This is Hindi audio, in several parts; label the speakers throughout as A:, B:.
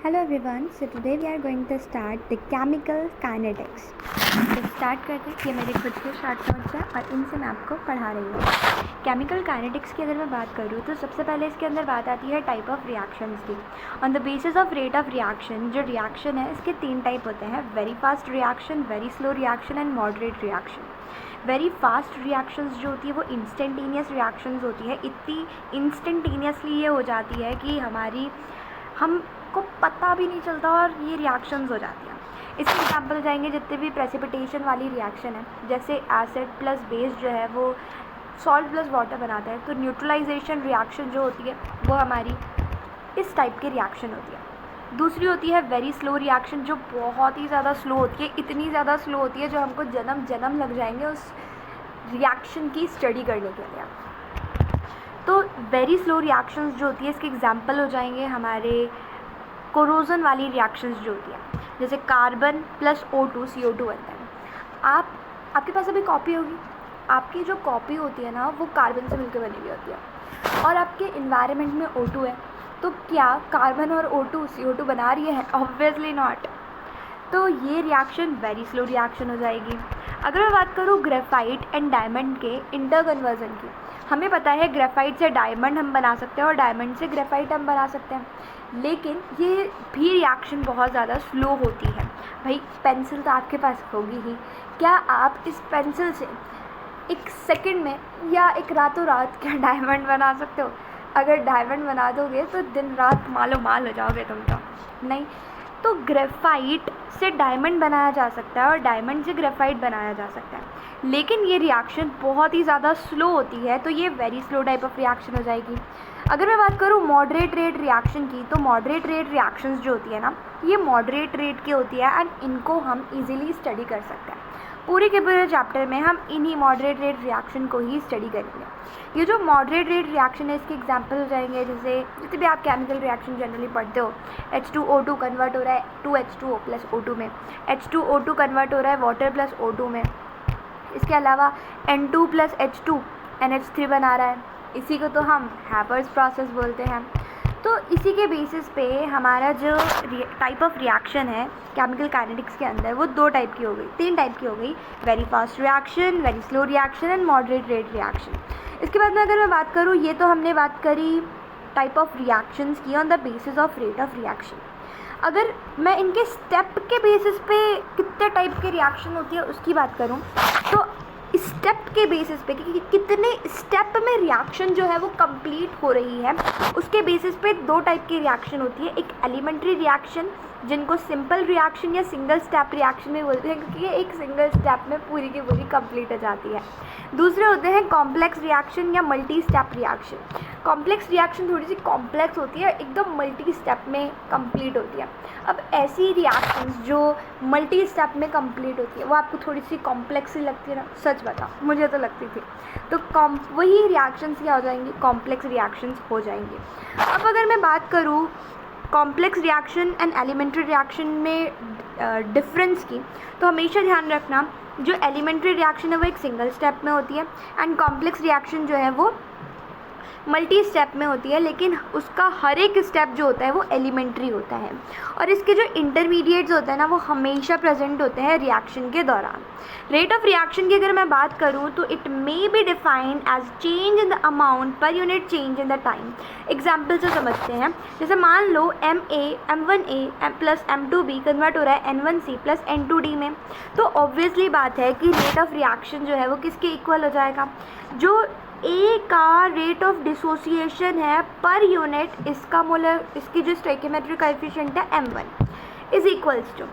A: Hello everyone, so today we are going to start the chemical kinetics. तो स्टार्ट करते हैं। ये मेरे खुद के शॉर्ट नोट्स हैं और इनसे मैं आपको पढ़ा रही हूँ। केमिकल काइनेटिक्स की अगर मैं बात करूँ तो सबसे पहले इसके अंदर बात आती है टाइप ऑफ रिएक्शंस की। On the basis of rate of reaction, जो रिएक्शन है इसके 3 टाइप होते हैं: very fast reaction, very slow reaction and moderate reaction. Very fast reactions जो होती है वो इंस्टेंटेनियस रिएक्शंस होती है। इतनी इंस्टेंटेनियसली ये हो जाती है कि हमको पता भी नहीं चलता और ये रिएक्शंस हो जाती हैं। इसके एग्जाम्पल हो जाएंगे जितने भी प्रेसिपिटेशन वाली रिएक्शन है, जैसे एसिड प्लस बेस जो है वो सॉल्ट प्लस वाटर बनाता है, तो न्यूट्रलाइजेशन रिएक्शन जो होती है वो हमारी इस टाइप की रिएक्शन होती है। दूसरी होती है वेरी स्लो रिएक्शन, जो बहुत ही ज़्यादा स्लो होती है, इतनी ज़्यादा स्लो होती है जो हमको जन्म लग जाएंगे उस रिएक्शन की स्टडी करने के लिए। तो वेरी स्लो रिएक्शंस जो होती है इसके एग्जाम्पल हो जाएंगे हमारे कोरोजन वाली रिएक्शंस जो होती है, जैसे कार्बन प्लस O2 CO2 बनता है। आपके पास अभी कॉपी होगी, आपकी जो कॉपी होती है ना वो कार्बन से मिलकर बनी हुई होती है और आपके इन्वायरमेंट में O2 है, तो क्या कार्बन और O2 CO2 बना रही है? Obviously not. तो ये रिएक्शन वेरी स्लो रिएक्शन हो जाएगी। अगर मैं बात करूँ ग्रेफाइट एंड डायमंड के इंटर कन्वर्जन की, हमें पता है ग्रेफाइट से डायमंड हम बना सकते हैं और डायमंड से ग्रेफाइट हम बना सकते हैं, लेकिन ये भी रिएक्शन बहुत ज़्यादा स्लो होती है। भाई पेंसिल तो आपके पास होगी ही, क्या आप इस पेंसिल से एक सेकंड में या एक रातों रात क्या डायमंड बना सकते हो? अगर डायमंड बना दोगे तो दिन रात मालो माल हो जाओगे तुम तो। नहीं, तो ग्रेफाइट से डायमंड बनाया जा सकता है और डायमंड से ग्रेफाइट बनाया जा सकता है, लेकिन ये रिएक्शन बहुत ही ज़्यादा स्लो होती है, तो ये very slow type of reaction हो जाएगी। अगर मैं बात करूँ मॉडरेट रेट रिएक्शन की, तो मॉडरेट रेट रिएक्शंस जो होती है ना, ये मॉडरेट रेट की होती है एंड इनको हम इजीली स्टडी कर सकते हैं। पूरे के पूरे चैप्टर में हम इन्हीं मॉडरेट रेट रिएक्शन को ही स्टडी करेंगे। ये जो मॉडरेट रेट रिएक्शन है इसके एग्जांपल हो जाएंगे, जैसे जितने भी आप केमिकल रिएक्शन जनरली पढ़ते हो, H2O2 कन्वर्ट हो रहा है 2H2O प्लस O2 में, H2O2 कन्वर्ट हो रहा है वाटर प्लस O2 में, इसके अलावा N2 प्लस H2 NH3 बना रहा है, इसी को तो हम हैबर्स प्रोसेस बोलते हैं। तो इसी के बेसिस पे हमारा जो टाइप ऑफ रिएक्शन है केमिकल काइनेटिक्स के अंदर वो 2 टाइप की हो गई, 3 टाइप की हो गई: very fast reaction, very slow reaction and moderate rate reaction. इसके बाद में अगर मैं बात करूँ, ये तो हमने बात करी टाइप ऑफ रिएक्शंस की on the basis of rate of reaction. अगर मैं इनके स्टेप के बेसिस पे कितने टाइप के रिएक्शन होती है उसकी बात करूँ, तो स्टेप के बेसिस पे कि कितने स्टेप में रिएक्शन जो है वो कंप्लीट हो रही है, उसके बेसिस पे 2 टाइप की रिएक्शन होती है। एक एलिमेंट्री रिएक्शन, जिनको सिंपल रिएक्शन या सिंगल स्टेप रिएक्शन में बोलते हैं, क्योंकि ये एक सिंगल स्टेप में पूरी की पूरी कंप्लीट हो जाती है। दूसरे होते हैं कॉम्प्लेक्स रिएक्शन या multi step reaction. Complex reaction थोड़ी सी कॉम्प्लेक्स होती है, एकदम मल्टी स्टेप में कंप्लीट होती है। अब ऐसी रिएक्शंस जो मल्टी स्टेप में कंप्लीट होती है वो आपको थोड़ी सी कॉम्प्लेक्स ही लगती है ना? सच बताओ, मुझे तो लगती थी। तो वही रिएक्शंस क्या हो जाएंगी? कॉम्प्लेक्स रिएक्शंस हो जाएंगे। अब अगर मैं बात करूँ complex reaction and elementary reaction में डिफरेंस की, तो हमेशा ध्यान रखना जो एलिमेंट्री रिएक्शन है वो एक सिंगल स्टेप में होती है एंड कॉम्प्लेक्स रिएक्शन जो है वो मल्टी स्टेप में होती है, लेकिन उसका हर एक स्टेप जो होता है वो एलिमेंट्री होता है और इसके जो इंटरमीडिएट्स होते हैं ना वो हमेशा प्रेजेंट होते हैं रिएक्शन के दौरान। रेट ऑफ रिएक्शन की अगर मैं बात करूँ तो it may be defined as change in the amount per unit change in the time. Example से समझते हैं, जैसे मान लो M1A प्लस M2B कन्वर्ट हो रहा है N1C प्लस N2D में, तो ऑब्वियसली बात है कि रेट ऑफ रिएक्शन जो है वो किसके इक्वल हो जाएगा? जो A का रेट ऑफ डिसोसिएशन है पर यूनिट, इसकी जो स्टोइकियोमेट्रिक कोएफिशिएंट है M1 is equals to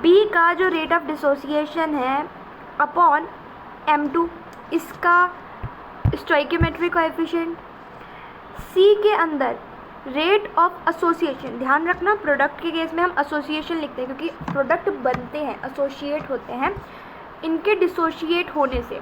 A: B का जो रेट ऑफ डिसोसिएशन है अपॉन M2, इसका स्टोइकियोमेट्रिक कोएफिशिएंट। C के अंदर रेट ऑफ एसोसिएशन, ध्यान रखना प्रोडक्ट के केस में हम एसोसिएशन लिखते हैं क्योंकि प्रोडक्ट बनते हैं, एसोसिएट होते हैं, इनके डिसोशिएट होने से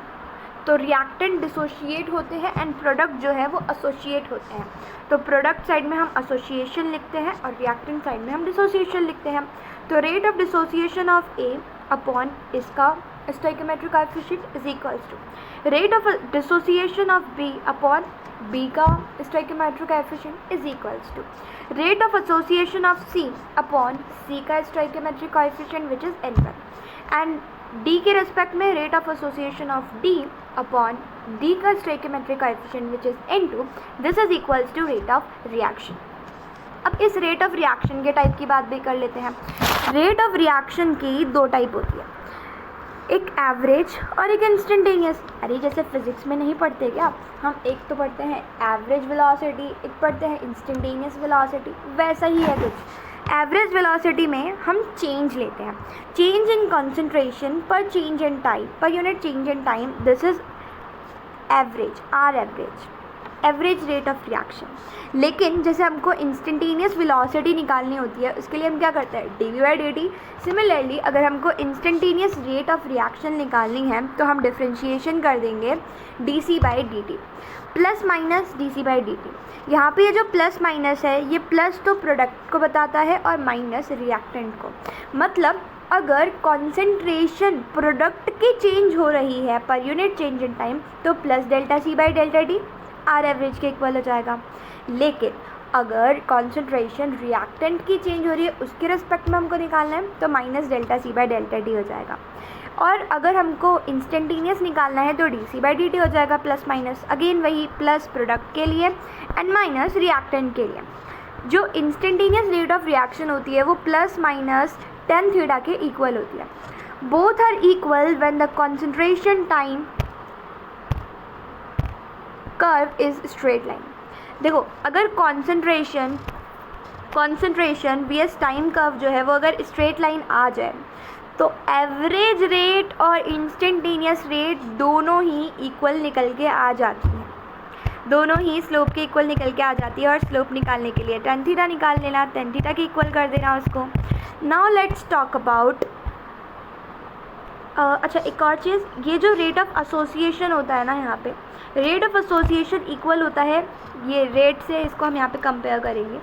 A: तो रिएक्टेंट डिसोशिएट होते हैं एंड प्रोडक्ट जो है वो एसोसिएट होते हैं। तो प्रोडक्ट साइड में हम एसोसिएशन लिखते हैं और रिएक्टेंट साइड में हम डिसोसिएशन लिखते हैं। तो rate of dissociation of A upon इसका stoichiometric coefficient is equals to rate of dissociation of B upon B का stoichiometric coefficient is equals to rate of association of C upon C का stoichiometric coefficient which is N1 and D के रेस्पेक्ट में rate of association of D upon D का stoichiometric coefficient which is N2 this is equals to rate of reaction. अब इस रेट ऑफ रिएक्शन के टाइप की बात भी कर लेते हैं. रेट ऑफ रिएक्शन की दो टाइप होती है, एक एवरेज और एक इंस्टेंटेनियस. अरे जैसे फिजिक्स में नहीं पढ़ते क्या, हम एक तो पढ़ते हैं एवरेज वेलोसिटी, एक पढ़ते हैं इंस्टेंटेनियस वेलोसिटी, वैसा ही है कुछ. एवरेज वेलोसिटी में हम चेंज लेते हैं, change in concentration per change in time per unit change in time, this is average, or average rate of reaction. लेकिन जैसे हमको इंस्टेंटेनियस वेलोसिटी निकालनी होती है, उसके लिए हम क्या करते हैं, dv/dt. सिमिलरली अगर हमको इंस्टेंटेनियस रेट ऑफ रिएक्शन निकालनी है तो हम डिफ्रेंशिएशन कर देंगे dc/dt, प्लस माइनस dc/dt. यहाँ पे ये जो प्लस माइनस है, ये प्लस तो प्रोडक्ट को बताता है और माइनस रिएक्टेंट को. मतलब अगर कॉन्सेंट्रेशन प्रोडक्ट की चेंज हो रही है पर यूनिट चेंज इन टाइम तो प्लस ΔC/ΔT आर एवरेज के इक्वल हो जाएगा. लेकिन अगर कॉन्सेंट्रेशन रिएक्टेंट की चेंज हो रही है उसके रिस्पेक्ट में हमको निकालना है तो माइनस ΔC/ΔT हो जाएगा. और अगर हमको इंस्टेंटेनियस निकालना है तो dc/dt हो जाएगा प्लस माइनस, अगेन वही प्लस प्रोडक्ट के लिए एंड माइनस रिएक्टेंट के लिए. जो इंस्टेंटेनियस रेट ऑफ रिएक्शन होती है वो प्लस माइनस tan थीटा के इक्वल होती है. Both are equal when the concentration time curve is straight line. देखो अगर कॉन्सेंट्रेशन vs टाइम कर्व जो है वो अगर स्ट्रेट लाइन आ जाए तो एवरेज रेट और इंस्टेंटेनियस रेट दोनों ही इक्वल निकल के आ जाती हैं, दोनों ही स्लोप के इक्वल निकल के आ जाती है. और स्लोप निकालने के लिए tan थीटा निकाल लेना, tan थीटा के इक्वल कर देना उसको. नाउ लेट्स टॉक अबाउट अच्छा एक और चीज़, ये जो रेट ऑफ एसोसिएशन होता है ना, यहाँ पे रेट ऑफ एसोसिएशन इक्वल होता है ये रेट से, इसको हम यहाँ पे कंपेयर करेंगे.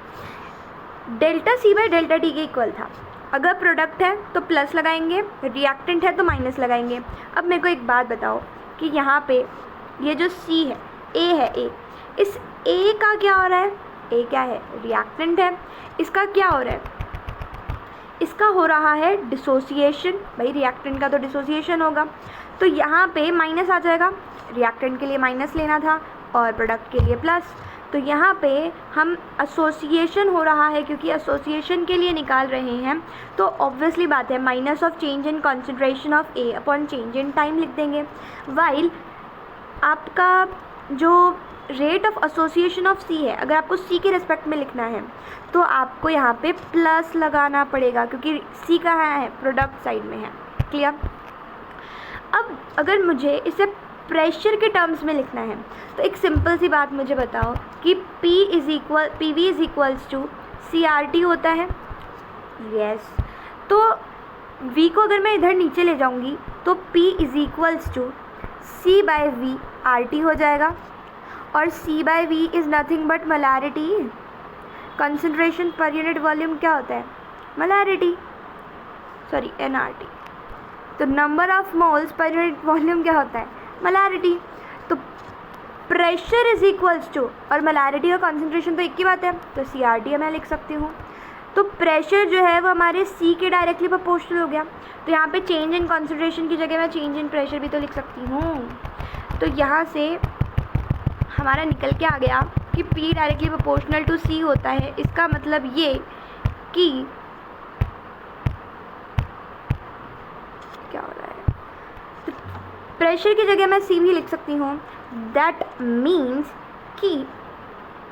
A: ΔC/ΔT के इक्वल था. अगर प्रोडक्ट है तो प्लस लगाएंगे, रिएक्टेंट है तो माइनस लगाएंगे. अब मेरे को एक बात बताओ कि यहाँ पे ये जो C है, A है, A, इस A का क्या हो रहा है, A क्या है, रिएक्टेंट है. इसका क्या हो रहा है, इसका हो रहा है डिसोसिएशन. भाई रिएक्टेंट का तो डिसोसिएशन होगा तो यहाँ पे माइनस आ जाएगा, रिएक्टेंट के लिए माइनस लेना था और प्रोडक्ट के लिए प्लस. तो यहाँ पे हम एसोसिएशन हो रहा है, क्योंकि एसोसिएशन के लिए निकाल रहे हैं तो ऑब्वियसली बात है minus of change in concentration of A upon change in time लिख देंगे. वाइल आपका जो rate of association of C है, अगर आपको C के रिस्पेक्ट में लिखना है तो आपको यहाँ पे प्लस लगाना पड़ेगा क्योंकि C कहाँ है, प्रोडक्ट साइड में है. क्लियर. अब अगर मुझे इसे प्रेशर के टर्म्स में लिखना है तो एक सिंपल सी बात मुझे बताओ कि PV is equals to CRT होता है. यस. तो V को अगर मैं इधर नीचे ले जाऊँगी तो P is equals to C/V RT हो जाएगा. और C/V is nothing but molarity. Concentration per unit volume क्या होता है, मोलैरिटी, सॉरी nRT. तो number of moles per unit volume क्या होता है, मोलैरिटी. तो प्रेशर इज इक्वल्स टू, और मोलैरिटी और कंसंट्रेशन तो एक ही बात है तो CRT मैं लिख सकती हूँ. तो प्रेशर जो है वो हमारे C के डायरेक्टली प्रोपोर्शनल हो गया. तो यहाँ पे चेंज इन कंसंट्रेशन की जगह मैं चेंज इन प्रेशर भी तो लिख सकती हूँ. तो यहाँ से हमारा निकल के आ गया कि P directly proportional to C होता है. इसका मतलब ये कि क्या हो रहा है, तो प्रेशर की जगह मैं C भी लिख सकती हूँ. दैट मीन्स कि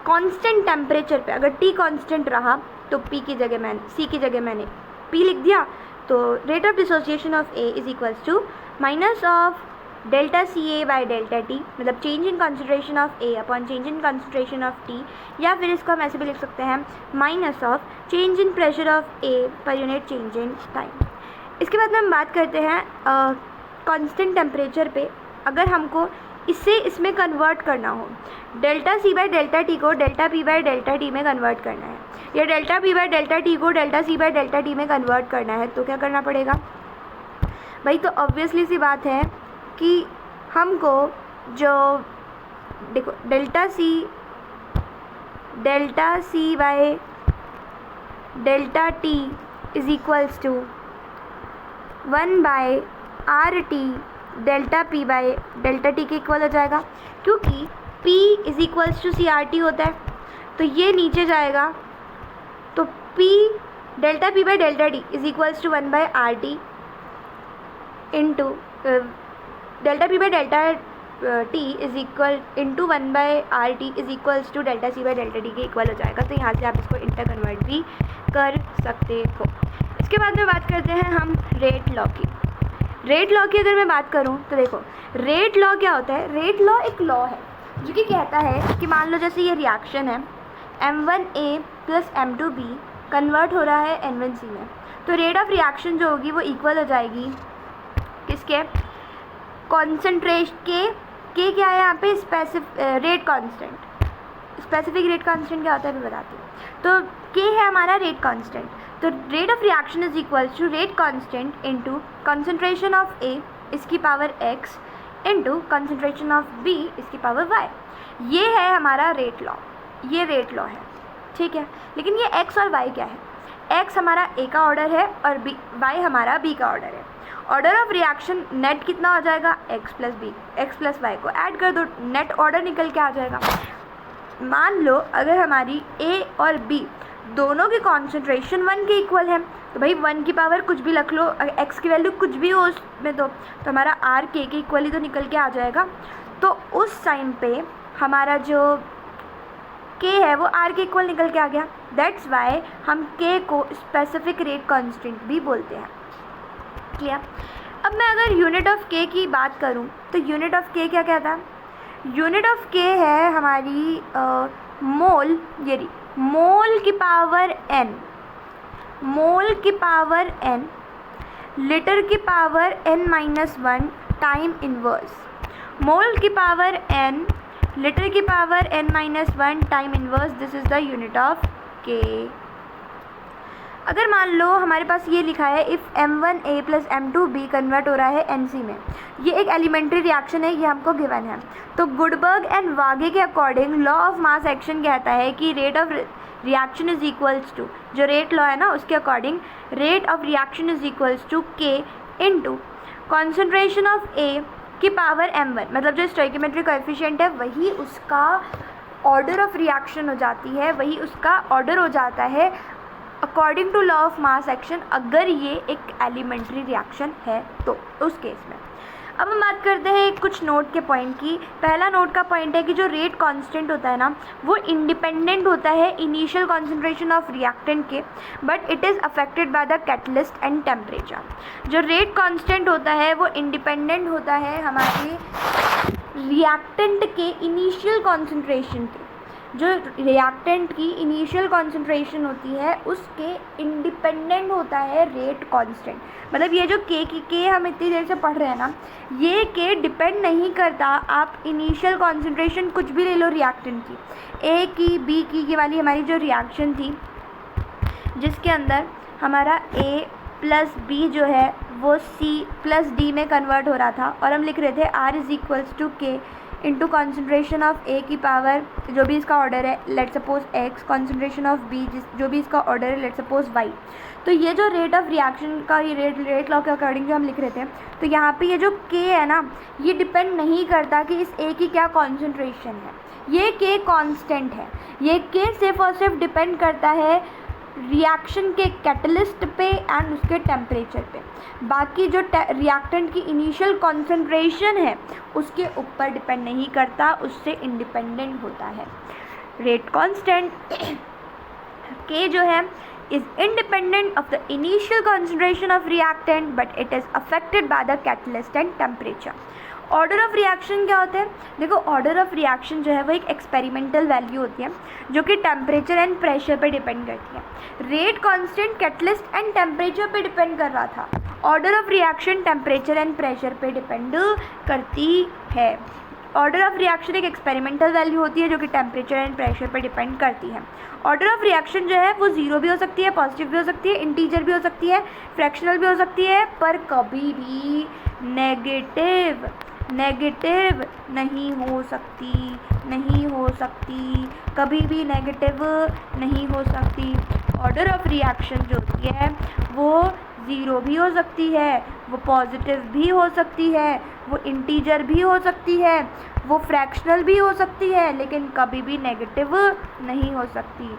A: कांस्टेंट टेम्परेचर पे अगर T कांस्टेंट रहा तो C की जगह मैंने P लिख दिया. तो rate of dissociation of A is equals to minus of ΔCA/ΔT, मतलब change in concentration of A upon change in concentration of T, या फिर इसको हम ऐसे भी लिख सकते हैं minus of change in pressure of A पर यूनिट चेंज इन टाइम. इसके बाद में हम बात करते हैं कांस्टेंट टेम्परेचर पे. अगर हमको इसे इसमें कन्वर्ट करना हो, ΔC/ΔT को ΔP/ΔT में कन्वर्ट करना है, या ΔP/ΔT को ΔC/ΔT में कन्वर्ट करना है, तो क्या करना पड़ेगा, भाई तो ऑब्वियसली सी बात है कि हमको जो देखो delta C by delta T is equals to 1 by R T delta P by delta T के इक्वल हो जाएगा, क्योंकि P is equals to C R T होता है, तो ये नीचे जाएगा, तो P delta P by delta T is equals to 1 by R T into delta P by delta T is equal into 1 by R T is equals to delta C by delta T के इक्वल हो जाएगा। तो यहाँ से आप इसको इंटर कन्वर्ट भी कर सकते हो। इसके बाद में बात करते हैं हम रेट लॉ की। रेट लॉ की अगर मैं बात करूँ तो देखो रेट लॉ क्या होता है। रेट लॉ एक लॉ है जो कि कहता है कि मान लो जैसे ये रिएक्शन है M1A प्लस M2B कन्वर्ट हो रहा है N1C में, तो रेट ऑफ रिएक्शन जो होगी वो इक्वल हो जाएगी किसके, कॉन्सेंट्रेशन के क्या है यहाँ पे rate constant. Specific rate constant क्या होता है मैं बताती हूँ। तो के है हमारा रेट कांस्टेंट, तो rate of reaction is equal to rate constant into concentration of A इसकी power x into concentration of B इसकी पावर y। ये है हमारा रेट लॉ, ये रेट लॉ है, ठीक है। लेकिन ये x और y क्या है, x हमारा A का ऑर्डर है और y हमारा B का ऑर्डर है। ऑर्डर ऑफ रिएक्शन नेट कितना हो जाएगा, x प्लस y को ऐड कर दो, नेट ऑर्डर निकल के आ जाएगा। मान लो अगर हमारी A और B दोनों की कॉन्सेंट्रेशन 1 के इक्वल है, तो भाई 1 की पावर कुछ भी रख लो, x की वैल्यू कुछ भी हो उसमें तो हमारा r k के इक्वल ही तो निकल के आ जाएगा। तो उस टाइम पे हमारा जो k है वो r के इक्वल निकल के आ गया। दैट्स वाई हम k को स्पेसिफिक रेट कांस्टेंट भी बोलते हैं। क्लियर। अब मैं अगर यूनिट ऑफ k की बात करूं तो यूनिट ऑफ k क्या कहता है, यूनिट ऑफ k है हमारी मोल, ये रही मोल की पावर n, मोल की पावर n, लीटर की पावर n-1 टाइम इनवर्स। मोल की पावर n, लीटर की power n-1 time inverse, this is the unit of k। अगर मान लो हमारे पास ये लिखा है if M1A plus M2B convert हो रहा है NC में, ये एक एलिमेंट्री रिएक्शन है, ये हमको गिवन है। तो गुडबर्ग एंड वागे के according law of mass action कहता है कि rate of reaction is equals to, जो रेट लॉ है ना उसके according rate of reaction is equals to K into concentration of A की पावर M1, मतलब जो स्टोइकियोमेट्रिक कोएफिशिएंट है वही उसका ऑर्डर ऑफ रिएक्शन हो जाती है, वही उसका ऑर्डर हो जाता है according to law of mass action, अगर ये एक एलिमेंट्री रिएक्शन है तो उस केस में। अब हम बात करते हैं कुछ नोट के पॉइंट की। पहला नोट का पॉइंट है कि जो रेट कांस्टेंट होता है ना वो इंडिपेंडेंट होता है इनिशियल कॉन्सेंट्रेशन ऑफ रिएक्टेंट के, but it is affected by the catalyst and temperature. जो रेट कांस्टेंट होता है वो इंडिपेंडेंट होता है हमारे रिएक्टेंट के इनिशियल कॉन्सेंट्रेशन के। जो रिएक्टेंट की इनिशियल कॉन्सेंट्रेशन होती है उसके इंडिपेंडेंट होता है रेट कांस्टेंट। मतलब ये जो के हम इतनी देर से पढ़ रहे हैं ना, ये के डिपेंड नहीं करता, आप इनिशियल कॉन्सेंट्रेशन कुछ भी ले लो रिएक्टेंट की, ए की बी की, ये वाली हमारी जो रिएक्शन थी जिसके अंदर हमारा ए प्लस बी जो है वो सी प्लस डी में कन्वर्ट हो रहा था, और हम लिख रहे थे R is equals to K into concentration of A की पावर जो भी इसका ऑर्डर है let suppose X, concentration of B जो भी इसका ऑर्डर है लेट सपोज वाई। तो ये जो रेट ऑफ रिएक्शन का ये रेट लॉ के अकॉर्डिंग जो हम लिख रहे थे, तो यहाँ पे ये जो के है ना ये डिपेंड नहीं करता कि इस ए की क्या कॉन्सेंट्रेशन है, ये के कांस्टेंट है। ये के सिर्फ और सिर्फ डिपेंड करता है रिएक्शन के कैटलिस्ट पे एंड उसके टेम्परेचर पे। बाकी जो रिएक्टेंट की इनिशियल कॉन्सेंट्रेशन है उसके ऊपर डिपेंड नहीं करता, उससे इंडिपेंडेंट होता है। रेट कांस्टेंट के जो है is independent of the initial concentration of reactant but it is affected by the catalyst and temperature। Order of reaction क्या होता है, देखो ऑर्डर ऑफ रिएक्शन जो है वो एक एक्सपेरिमेंटल वैल्यू होती है जो कि टेम्परेचर एंड प्रेशर पे डिपेंड करती है। Rate constant catalyst and temperature पे डिपेंड कर रहा था, order of reaction temperature and pressure पे डिपेंड करती है। ऑर्डर ऑफ रिएक्शन एक एक्सपेरिमेंटल वैल्यू होती है जो कि टेम्परेचर एंड प्रेशर पर डिपेंड करती है। ऑर्डर ऑफ रिएक्शन जो है वो ज़ीरो भी हो सकती है, पॉजिटिव भी हो सकती है, इंटीजर भी हो सकती है, फ्रैक्शनल भी हो सकती है, पर कभी भी नेगेटिव नहीं हो सकती, कभी भी नेगेटिव नहीं हो सकती। ऑर्डर ऑफ रिएक्शन जो होती है वो ज़ीरो भी हो सकती है, वो पॉजिटिव भी हो सकती है, वो इंटीजर भी हो सकती है, वो फ्रैक्शनल भी हो सकती है, लेकिन कभी भी नेगेटिव नहीं हो सकती।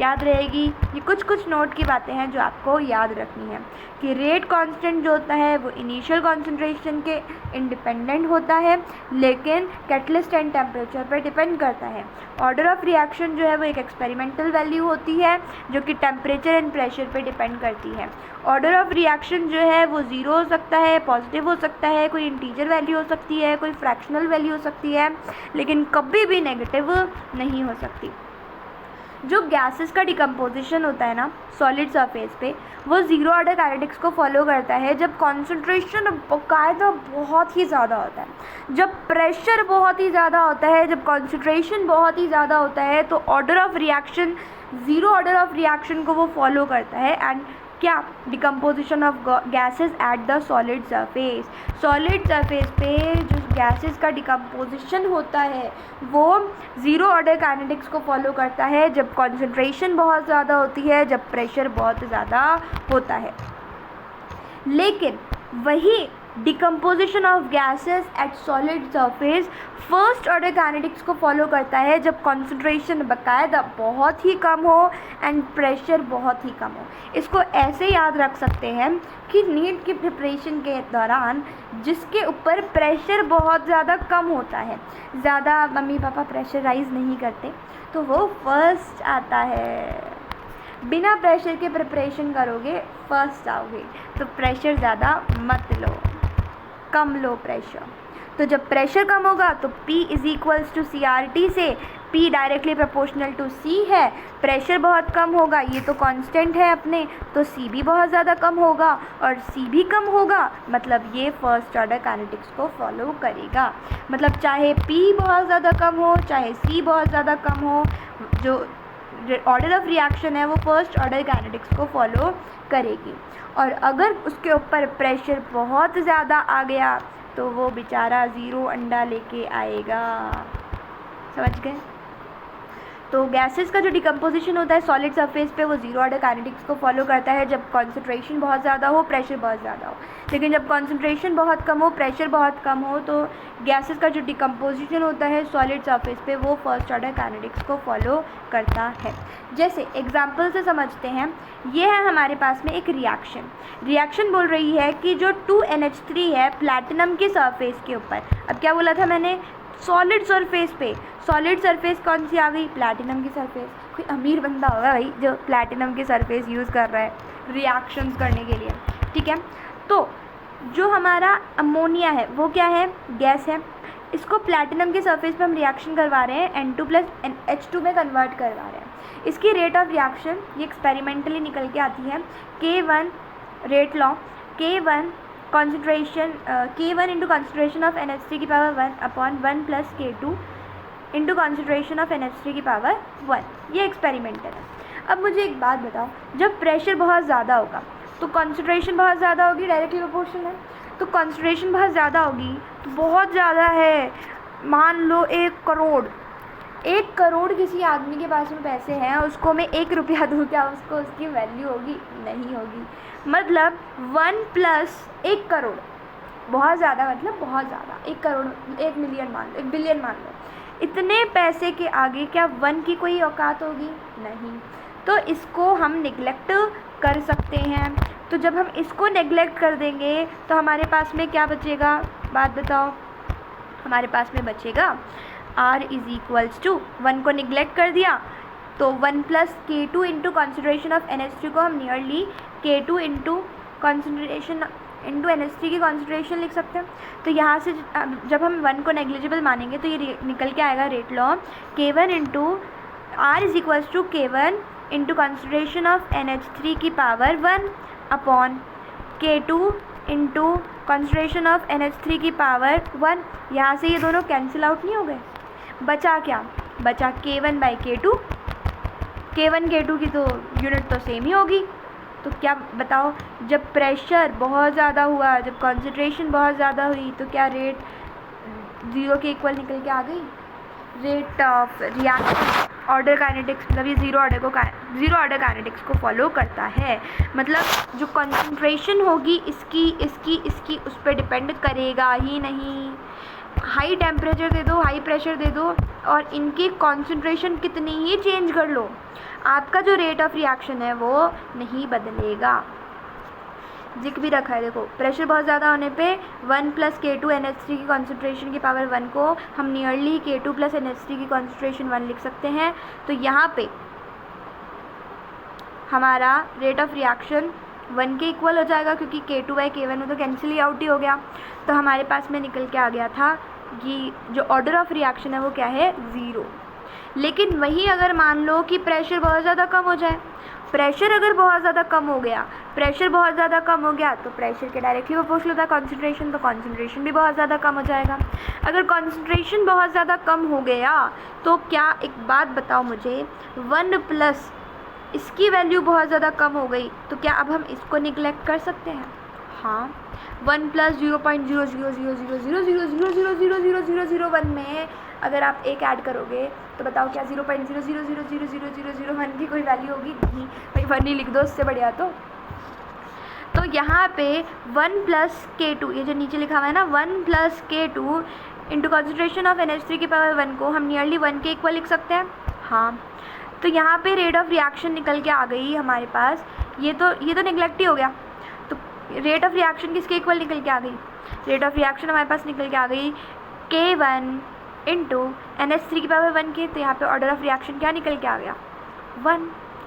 A: याद रहेगी, ये कुछ नोट की बातें हैं जो आपको याद रखनी है कि रेट कांस्टेंट जो होता है वो इनिशियल कॉन्सेंट्रेशन के इंडिपेंडेंट होता है, लेकिन कैटलिस्ट एंड टेम्परेचर पर डिपेंड करता है। ऑर्डर ऑफ रिएक्शन जो है वो एक एक्सपेरिमेंटल वैल्यू होती है जो कि टेम्परेचर एंड प्रेशर पर डिपेंड करती है। ऑर्डर ऑफ रिएक्शन जो है वो ज़ीरो हो सकता है, पॉजिटिव हो सकता है, कोई इंटीजर वैल्यू हो सकती है, कोई फ्रैक्शनल वैल्यू हो सकती है, लेकिन कभी भी नेगेटिव नहीं हो सकती। जो गैसेस का डिकम्पोजिशन होता है ना सॉलिड सरफेस पे, वो ज़ीरो ऑर्डर काइनेटिक्स को फॉलो करता है जब कॉन्सेंट्रेशन बाकायदा बहुत ही ज़्यादा होता है, जब प्रेशर बहुत ही ज़्यादा होता है, जब कॉन्सेंट्रेशन बहुत ही ज़्यादा होता है, तो order of reaction zero order of reaction को वो फॉलो करता है। एंड क्या decomposition of gases at the solid surface पे जो गैसेस का डिकम्पोजिशन होता है वो ज़ीरो ऑर्डर काइनेटिक्स को फॉलो करता है जब कॉन्सेंट्रेशन बहुत ज़्यादा होती है, जब प्रेशर बहुत ज़्यादा होता है। लेकिन वही decomposition of gases at solid surface first order kinetics को फॉलो करता है जब कॉन्सेंट्रेशन बाकायदा बहुत ही कम हो एंड प्रेशर बहुत ही कम हो। इसको ऐसे याद रख सकते हैं कि नीट की प्रिपरेशन के दौरान जिसके ऊपर प्रेशर बहुत ज़्यादा कम होता है, ज़्यादा मम्मी पापा प्रेशराइज नहीं करते, तो वो फर्स्ट आता है। बिना प्रेशर के प्रिपरेशन करोगे फर्स्ट आओगे, तो प्रेशर ज़्यादा मत लो, कम लो प्रेशर। तो जब प्रेशर कम होगा तो P is equals to CRT से P directly proportional to C है। प्रेशर बहुत कम होगा, ये तो कांस्टेंट है अपने, तो C भी बहुत ज़्यादा कम होगा और C भी कम होगा, मतलब ये फर्स्ट ऑर्डर काइनेटिक्स को फॉलो करेगा। मतलब चाहे P बहुत ज़्यादा कम हो, चाहे C बहुत ज़्यादा कम हो, जो ऑर्डर ऑफ रिएक्शन है वो फर्स्ट ऑर्डर काइनेटिक्स को फॉलो करेगी। और अगर उसके ऊपर प्रेशर बहुत ज़्यादा आ गया तो वो बेचारा ज़ीरो अंडा लेके आएगा। समझ गए? तो गैसेस का जो डिकम्पोजिशन होता है सॉलिड सरफेस पे वो ज़ीरो ऑर्डर काइनेटिक्स को फॉलो करता है जब कॉन्सेंट्रेशन बहुत ज़्यादा हो, प्रेशर बहुत ज़्यादा हो। लेकिन जब कॉन्सेंट्रेशन बहुत कम हो, प्रेशर बहुत कम हो, तो गैसेस का जो डिकम्पोजिशन होता है सॉलिड सरफेस पे वो फर्स्ट ऑर्डर काइनेटिक्स को फॉलो करता है। जैसे एग्जाम्पल से समझते हैं, ये है हमारे पास में एक रिएक्शन बोल रही है कि जो 2NH3 है प्लैटिनम के सरफेस के ऊपर। अब क्या बोला था मैंने? सॉलिड सरफेस कौन सी आ गई? प्लैटिनम की सरफेस। कोई अमीर बंदा होगा भाई जो प्लैटिनम की सरफेस यूज़ कर रहा है रिएक्शंस करने के लिए, ठीक है। तो जो हमारा अमोनिया है वो क्या है? गैस है। इसको प्लैटिनम के सरफेस पे हम रिएक्शन करवा रहे हैं, N2 प्लस H2 में कन्वर्ट करवा रहे हैं। इसकी रेट ऑफ रिएक्शन ये एक्सपेरिमेंटली निकल के आती है K1 rate law, K1 concentration K1 into concentration of NH3 की power 1 upon 1 plus K2 into concentration of NH3 की पावर 1। ये एक्सपेरिमेंटल है। अब मुझे एक बात बताओ, जब प्रेशर बहुत ज़्यादा होगा तो कॉन्सेंट्रेशन बहुत ज़्यादा होगी, डायरेक्टली प्रोपोर्शनल है। तो कॉन्सेंट्रेशन बहुत ज़्यादा होगी तो बहुत ज़्यादा है, मान लो 1 करोड़ किसी आदमी के पास में पैसे हैं, उसको मैं 1 रुपया दूँ, क्या उसको उसकी वैल्यू होगी? नहीं होगी। मतलब 1 प्लस 1 करोड़ बहुत ज़्यादा, मतलब बहुत ज़्यादा। 1 करोड़ 1 मिलियन मान लो, 1 बिलियन मान लो, इतने पैसे के आगे क्या 1 की कोई औकात होगी? नहीं। तो इसको हम निगलेक्ट कर सकते हैं। तो जब हम इसको नेगलेक्ट कर देंगे तो हमारे पास में क्या बचेगा? बात बताओ। हमारे पास में बचेगा R इज़ इक्वल्स टू 1 को निगलेक्ट कर दिया तो 1 plus K2 into concentration of NH3 को हम nearly K2 into concentration into NH3 की कॉन्सेंट्रेशन लिख सकते हैं। तो यहाँ से जब हम 1 को नेग्लिजिबल मानेंगे तो ये निकल के आएगा rate law K1 into R is equals to K1 into concentration of NH3 की power 1 upon K2 into concentration of NH3 की पावर 1। यहाँ से ये दोनों कैंसिल आउट नहीं हो गए, बचा क्या? बचा K1/K2। K1 K2 की तो यूनिट तो सेम ही होगी। तो क्या बताओ, जब प्रेशर बहुत ज़्यादा हुआ, जब कॉन्सेंट्रेशन बहुत ज़्यादा हुई, तो क्या रेट 0 के इक्वल निकल के आ गई? Rate of reaction order kinetics, मतलब ये ज़ीरो ऑर्डर काइनेटिक्स को फॉलो करता है। मतलब जो कॉन्सेंट्रेशन होगी इसकी उस पर डिपेंड करेगा ही नहीं। हाई टेम्परेचर दे दो, हाई प्रेशर दे दो, और इनकी कॉन्सेंट्रेशन कितनी ही चेंज कर लो, आपका जो रेट ऑफ रिएक्शन है वो नहीं बदलेगा। जिक भी रखा है, देखो प्रेशर बहुत ज़्यादा होने पे 1 + K2 NH3 की कॉन्सेंट्रेशन की पावर 1 को हम नियरली K2 + NH3 की कॉन्सेंट्रेशन 1 लिख सकते हैं। तो यहाँ पे हमारा रेट ऑफ रिएक्शन 1 के इक्वल हो जाएगा, क्योंकि K2/K1 में तो कैंसिल ही आउट ही हो गया। तो हमारे पास में निकल के आ गया था कि जो ऑर्डर ऑफ रिएक्शन है वो क्या है? 0। लेकिन वही अगर मान लो कि प्रेशर बहुत ज़्यादा कम हो जाए, प्रेशर अगर बहुत ज़्यादा कम हो गया, तो प्रेशर के डायरेक्टली प्रोपोर्शनल होता है कॉन्सेंट्रेशन, तो कॉन्सेंट्रेशन भी बहुत ज़्यादा कम हो जाएगा। अगर कॉन्सेंट्रेशन बहुत ज़्यादा कम हो गया तो क्या, एक बात बताओ मुझे, 1 प्लस इसकी वैल्यू बहुत ज़्यादा कम हो गई, तो क्या अब हम इसको निगलेक्ट कर सकते हैं? हाँ, 1 + 0.0000000000001 में अगर आप एक ऐड करोगे तो बताओ क्या 0.000000001 की कोई वैल्यू होगी? नहीं भाई, 1 ही लिख दो, उससे बढ़िया। तो यहाँ पे 1 + K2, ये जो नीचे लिखा हुआ है ना, 1 + K2 into concentration of NH3 की पावर 1 को हम नियरली 1 के इक्वल लिख सकते हैं। हाँ, तो यहाँ पे रेट ऑफ रिएक्शन निकल के आ गई हमारे पास। ये तो निगलेक्ट ही हो गया। तो रेट ऑफ रिएक्शन किसके इक्वल निकल के आ गई? रेट ऑफ रिएक्शन हमारे पास निकल के आ गई K1 इंटू NH3 की पावर 1 के। तो यहाँ पे ऑर्डर ऑफ रिएक्शन क्या निकल के आ गया? 1।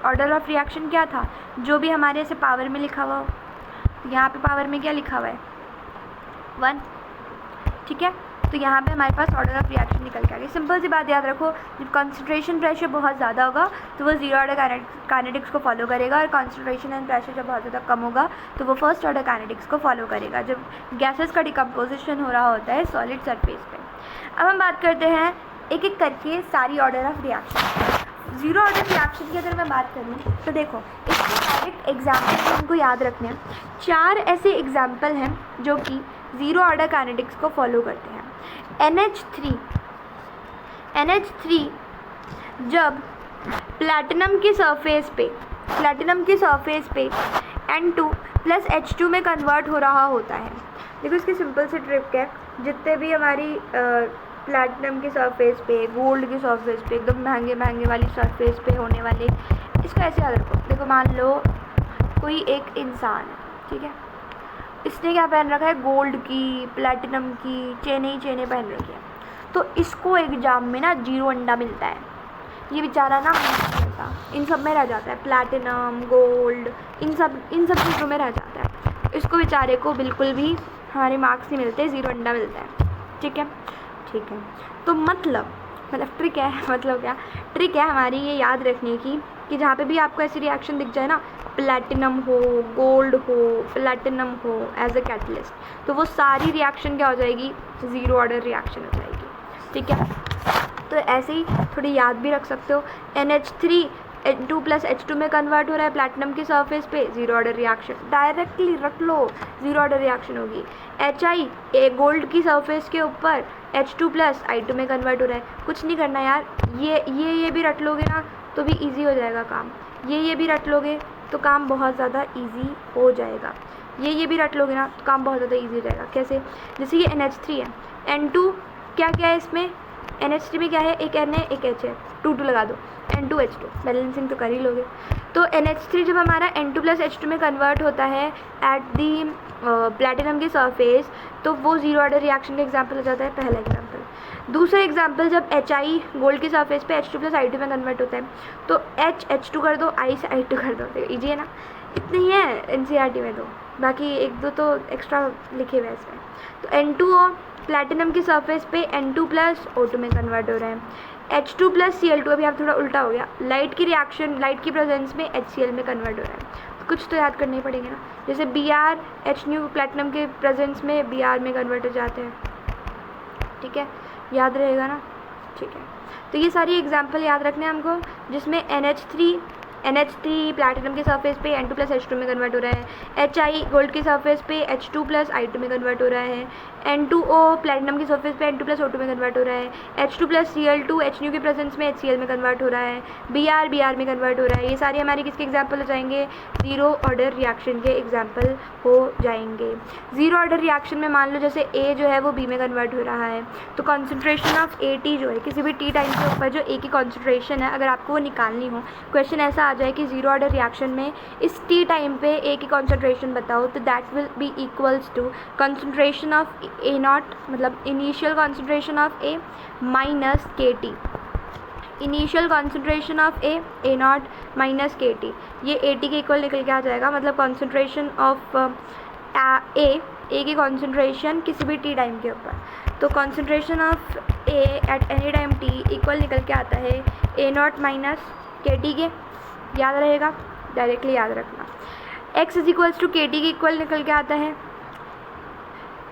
A: ऑर्डर ऑफ रिएक्शन क्या था? जो भी हमारे ऐसे पावर में लिखा हुआ हो, यहाँ पे पावर में क्या लिखा हुआ है? 1। ठीक है, तो यहाँ पे हमारे पास ऑर्डर ऑफ रिएक्शन निकल के आ गई। सिंपल सी बात याद रखो, जब कॉन्सेंट्रेशन प्रेशर बहुत ज़्यादा होगा तो वो ज़ीरो ऑर्डर काइनेटिक्स को फॉलो करेगा, और कॉन्सेंट्रेशन एंड प्रेशर जब बहुत ज़्यादा कम होगा तो वो फर्स्ट ऑर्डर काइनेटिक्स को फॉलो करेगा, जब गैसेस का डिकम्पोजिशन हो रहा होता है सॉलिड सरफेस पे। अब हम बात करते हैं एक एक करके सारी order of reaction. Zero order reaction की अगर मैं बात करूँ तो देखो, इसके डायरेक्ट एग्जाम्पल हमको याद रखने हैं। 4 ऐसे एग्जाम्पल हैं जो कि ज़ीरो ऑर्डर काइनेटिक्स को फॉलो करते हैं। NH3 जब प्लैटिनम की सरफेस पे N2 + H2 में कन्वर्ट हो रहा होता है। देखो इसकी सिंपल सी ट्रिक है, जितने भी हमारी प्लैटिनम की सरफेस पे, गोल्ड की सरफेस पे, एकदम महंगे वाली सरफेस पे होने वाले, इसको ऐसे याद रखो। देखो मान लो कोई एक इंसान है, ठीक है, इसने क्या पहन रखा है? गोल्ड की, प्लैटिनम की चेनें पहन रखी है। तो इसको एग्जाम में ना 0 अंडा मिलता है। ये बेचारा ना इन सब में रह जाता है, प्लैटिनम, गोल्ड, इन सब चीज़ों में रह जाता है। इसको बेचारे को बिल्कुल भी हमारे मार्क्स नहीं मिलते, 0 अंडा मिलता है। ठीक है, तो मतलब ट्रिक है, मतलब क्या ट्रिक है हमारी ये याद रखने की कि जहाँ पे भी आपको ऐसी रिएक्शन दिख जाए ना, प्लैटिनम हो, गोल्ड हो, प्लैटिनम हो एज अ कैटलिस्ट, तो वो सारी रिएक्शन क्या हो जाएगी? ज़ीरो ऑर्डर रिएक्शन हो जाएगी। ठीक है, तो ऐसे ही थोड़ी याद भी रख सकते हो। NH3 N2 + H2 में कन्वर्ट हो रहा है प्लैटिनम की सरफेस पे, ज़ीरो ऑर्डर रिएक्शन, डायरेक्टली रख लो, ज़ीरो ऑर्डर रिएक्शन होगी। HI गोल्ड की सरफेस के ऊपर H2 + I2 में कन्वर्ट हो रहा है। कुछ नहीं करना यार, ये भी रट लोगे ना तो भी ईजी हो जाएगा काम। ये भी रट लोगे तो काम बहुत ज़्यादा ईजी हो जाएगा। ये भी रट लोगे ना तो काम बहुत ज़्यादा ईजी हो जाएगा। कैसे? जैसे ये NH3 है, N2 क्या है इसमें? NH3 में क्या है? एक N है, एक H है, 2 लगा दो, N2H2, बैलेंसिंग तो कर ही लोगे। तो NH3 जब हमारा N2 + H2 में कन्वर्ट होता है एट दी प्लैटिनम की सरफेस, तो वो ज़ीरो ऑर्डर रिएक्शन का एग्जांपल हो जाता है, पहला एग्जांपल। दूसरा एग्जांपल, जब HI गोल्ड की सरफेस पे H2 + I2 में कन्वर्ट होता है, तो H2 कर दो, I से I2 कर दो, ईजी है ना। इतने ही है NCERT में, तो बाकी 1-2 तो एक्स्ट्रा लिखे हुए हैं इसमें। तो N2O प्लैटिनम की सरफेस पे N2 + O2 में कन्वर्ट हो रहा है। H2 + Cl2, अभी आप थोड़ा उल्टा हो गया, लाइट की प्रेजेंस में HCl में कन्वर्ट हो रहा है। कुछ तो याद करने ही पड़ेंगे ना, जैसे Br HNu प्लेटिनम के प्रेजेंस में Br में कन्वर्ट हो जाते हैं, ठीक है, याद रहेगा ना, ठीक है। तो ये सारी एग्जांपल याद रखने हैं हमको, जिसमें NH3 प्लैटिनम के सरफेस पे N2 प्लस H2 में कन्वर्ट हो रहा है, HI गोल्ड के सरफेस पे H2 प्लस I2 में कन्वर्ट हो रहा है, N2O प्लैटिनम के सरफेस पे N2 प्लस O2 में कन्वर्ट हो रहा है, H2 प्लस Cl2 HNu के प्रेजेंस में HCl में कन्वर्ट हो रहा है, Br में कन्वर्ट हो रहा है। ये सारे हमारे किसके एग्जाम्पल हो जाएंगे, ज़ीरो ऑर्डर रिएक्शन के एग्जाम्पल हो जाएंगे। ज़ीरो ऑर्डर रिएक्शन में मान लो जैसे A जो है वो B में कन्वर्ट हो रहा है, तो कॉन्सेंट्रेशन ऑफ AT जो है किसी भी T टाइम के ऊपर जो A की कॉन्सेंट्रेशन है, अगर आपको वो निकालनी हो, क्वेश्चन ऐसा आ जाए कि ज़ीरो ऑर्डर रिएक्शन में इस T टाइम पे A की कॉन्सेंट्रेशन बताओ, तो that will be equals to concentration of A naught, मतलब initial concentration of A minus KT, initial concentration of A not minus KT, ये AT के इक्वल निकल के आ जाएगा। मतलब कॉन्सेंट्रेशन ऑफ A की कॉन्सेंट्रेशन किसी भी T टाइम के ऊपर, तो concentration of A at any time T equal निकल के आता है A नॉट माइनस KT के, याद रहेगा, डायरेक्टली याद रखना। x is equals to KT के इक्वल निकल के आता है,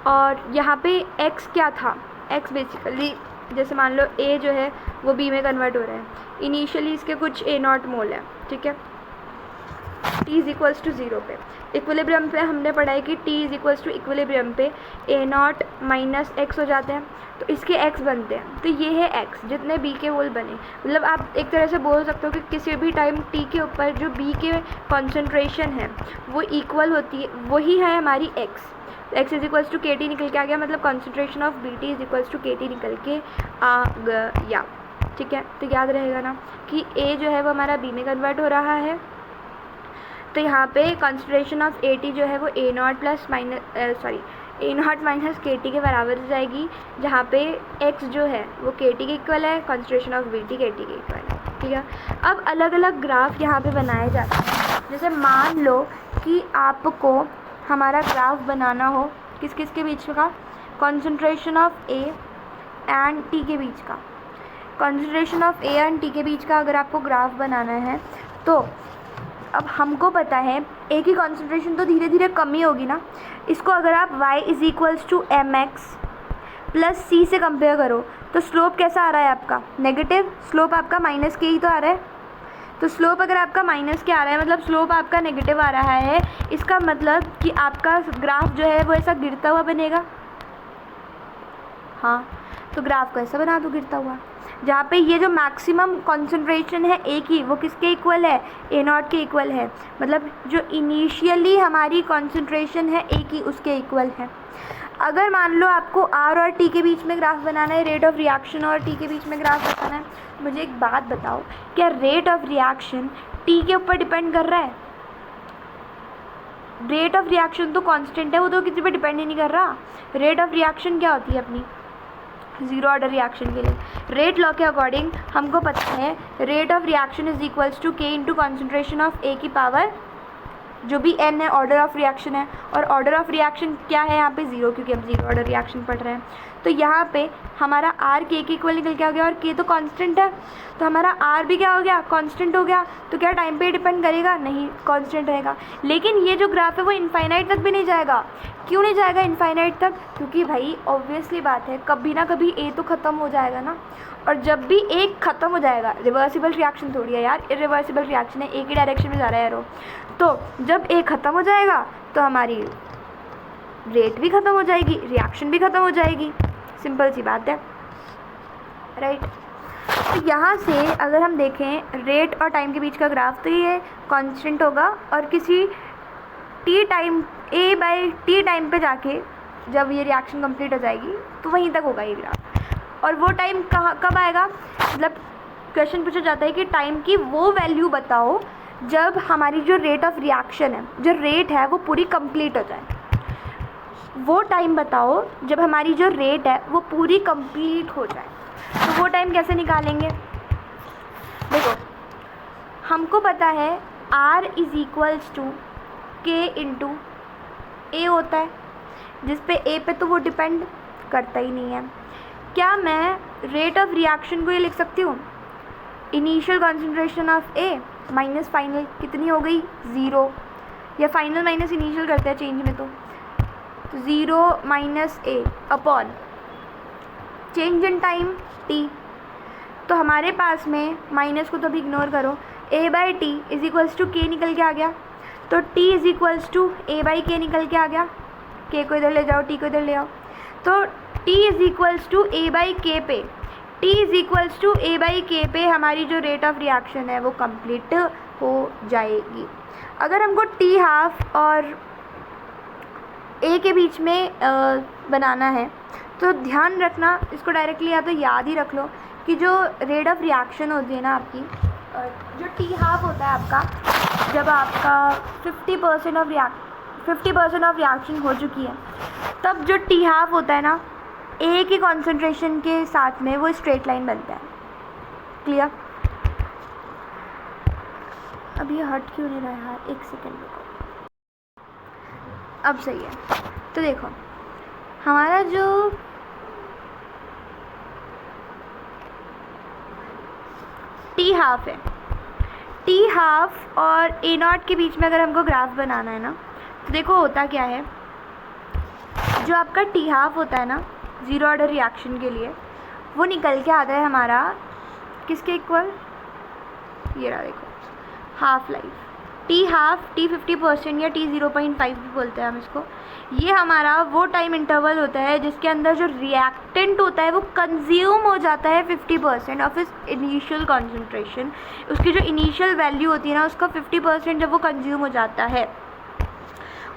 A: और यहाँ पे x क्या था, x बेसिकली जैसे मान लो A जो है वो B में कन्वर्ट हो रहा है, इनिशियली इसके कुछ A नॉट मोल है, ठीक है, T इज इक्वल्स टू 0 पे। इक्विलिब्रियम पे हमने पढ़ा है कि T is equals to equilibrium पे A नॉट माइनस x हो जाते हैं, तो इसके x बनते हैं, तो ये है x जितने B के मोल बने। मतलब आप एक तरह से बोल सकते हो कि किसी भी टाइम T के ऊपर जो B के कॉन्सेंट्रेशन है वो इक्वल होती है, वही है हमारी x। x is equals to KT निकल के आ गया, मतलब concentration of BT is equals to KT निकल के आ गया, ठीक है। तो याद रहेगा ना कि A जो है वो हमारा B में कन्वर्ट हो रहा है, तो यहाँ पे कॉन्सेंट्रेशन ऑफ AT जो है वो A not plus A not minus KT के बराबर हो जाएगी, जहाँ पे x जो है वो KT के इक्वल है, कॉन्सेंट्रेशन ऑफ BT KT के इक्वल है, ठीक है। अब अलग अलग ग्राफ यहाँ पे बनाए जाते हैं, जैसे मान लो कि आपको हमारा ग्राफ बनाना हो किस किस के बीच का, concentration of A and T के बीच का, concentration of A and T के बीच का अगर आपको ग्राफ बनाना है, तो अब हमको पता है A की कॉन्सेंट्रेशन तो धीरे धीरे कम ही होगी ना, इसको अगर आप y is equals to mx plus c से कंपेयर करो, तो स्लोप कैसा आ रहा है आपका, नेगेटिव, स्लोप आपका माइनस के ही तो आ रहा है। तो स्लोप अगर आपका माइनस के आ रहा है, मतलब स्लोप आपका नेगेटिव आ रहा है, इसका मतलब कि आपका ग्राफ जो है वो ऐसा गिरता हुआ बनेगा। हाँ, तो ग्राफ को ऐसा बना दो गिरता हुआ, जहाँ पे ये जो मैक्सिमम कॉन्सेंट्रेशन है A की वो किसके इक्वल है, A नॉट के इक्वल है, मतलब जो इनिशियली हमारी कॉन्सेंट्रेशन है A की उसके इक्वल है। अगर मान लो आपको R और T के बीच में ग्राफ बनाना है, रेट ऑफ रिएक्शन और T के बीच में ग्राफ बनाना है, मुझे एक बात बताओ, क्या रेट ऑफ रिएक्शन T के ऊपर डिपेंड कर रहा है? रेट ऑफ रिएक्शन तो कांस्टेंट है, वो तो किसी पे डिपेंड ही नहीं कर रहा। रेट ऑफ रिएक्शन क्या होती है अपनी, ज़ीरो ऑर्डर रिएक्शन के लिए रेट लॉ के अकॉर्डिंग हमको पता है rate of reaction is equals to K into concentration of A की पावर जो भी n है, ऑर्डर ऑफ रिएक्शन है, और ऑर्डर ऑफ रिएक्शन क्या है यहाँ पे 0, क्योंकि हम ज़ीरो ऑर्डर रिएक्शन पढ़ रहे हैं। तो यहाँ पे हमारा R K के इक्वल निकल के आ गया, और K तो कांस्टेंट है, तो हमारा R भी क्या हो गया, कांस्टेंट हो गया। तो क्या टाइम पे डिपेंड करेगा, नहीं, कांस्टेंट रहेगा। लेकिन ये जो ग्राफ है वो इनफाइनाइट तक भी नहीं जाएगा। क्यों नहीं जाएगा इनफाइनाइट तक, क्योंकि भाई ऑब्वियसली बात है कभी ना कभी A तो ख़त्म हो जाएगा ना, और जब भी एक ख़त्म हो जाएगा, रिवर्सिबल रिएक्शन थोड़ी है यार, इरिवर्सिबल रिएक्शन है, एक ही डायरेक्शन में जा रहा है एरो, तो जब एक ख़त्म हो जाएगा तो हमारी रेट भी ख़त्म हो जाएगी, रिएक्शन भी ख़त्म हो जाएगी, सिंपल सी बात है, राइट। तो यहाँ से अगर हम देखें रेट और टाइम के बीच का ग्राफ, तो ये कांस्टेंट होगा, और किसी T time A by T time पे जाके जब ये रिएक्शन कंप्लीट हो जाएगी तो वहीं तक होगा ये ग्राफ। और वो टाइम कब आएगा, मतलब क्वेश्चन पूछा जाता है कि टाइम की वो वैल्यू बताओ जब हमारी जो रेट ऑफ रिएक्शन है, जो रेट है वो पूरी कंप्लीट हो जाए। वो टाइम बताओ जब हमारी जो रेट है वो पूरी कंप्लीट हो जाए। तो वो टाइम कैसे निकालेंगे, देखो हमको पता है R is equals to K into A होता है, जिस पे A पे तो वो डिपेंड करता ही नहीं है। क्या मैं रेट ऑफ रिएक्शन को ये लिख सकती हूँ, initial concentration of A minus final कितनी हो गई 0, या फाइनल माइनस इनिशियल करते हैं चेंज में, तो 0 minus A upon change in time T. तो हमारे पास में माइनस को तो अभी इग्नोर करो, a by T is equals to K निकल के आ गया, तो t is equals to a by K निकल के आ गया, k को इधर ले जाओ, t को इधर ले आओ, तो t is equals to a by K पे, t is equals to a by K पे हमारी जो रेट ऑफ रिएक्शन है वो कंप्लीट हो जाएगी। अगर हमको t हाफ और a के बीच में बनाना है तो ध्यान रखना, इसको डायरेक्टली या तो याद ही रख लो कि जो रेट ऑफ रिएक्शन होती है ना आपकी, जो टी हाफ होता है आपका, जब आपका 50% ऑफ रिएक्शन हो चुकी है, तब जो टी हाफ होता है ना ए की कॉन्सेंट्रेशन के साथ में वो स्ट्रेट लाइन बनता है। क्लियर? अब ये हट क्यों नहीं रहा है यार, एक सेकेंड रुको, अब सही है। तो देखो हमारा जो टी हाफ है, टी हाफ और ए नॉट के बीच में अगर हमको ग्राफ बनाना है ना, तो देखो होता क्या है, जो आपका टी हाफ होता है ना ज़ीरो ऑर्डर रिएक्शन के लिए, वो निकल के आता है हमारा किसके इक्वल, ये रहा देखो, half life. T half, T 50% या टी 0.5 भी बोलते हैं हम इसको, ये हमारा वो टाइम इंटरवल होता है जिसके अंदर जो रिएक्टेंट होता है वो कंज्यूम हो जाता है 50% ऑफ इस इनिशियल कॉन्सेंट्रेशन। उसकी जो इनिशियल वैल्यू होती है ना, उसका 50% जब वो कंज्यूम हो जाता है,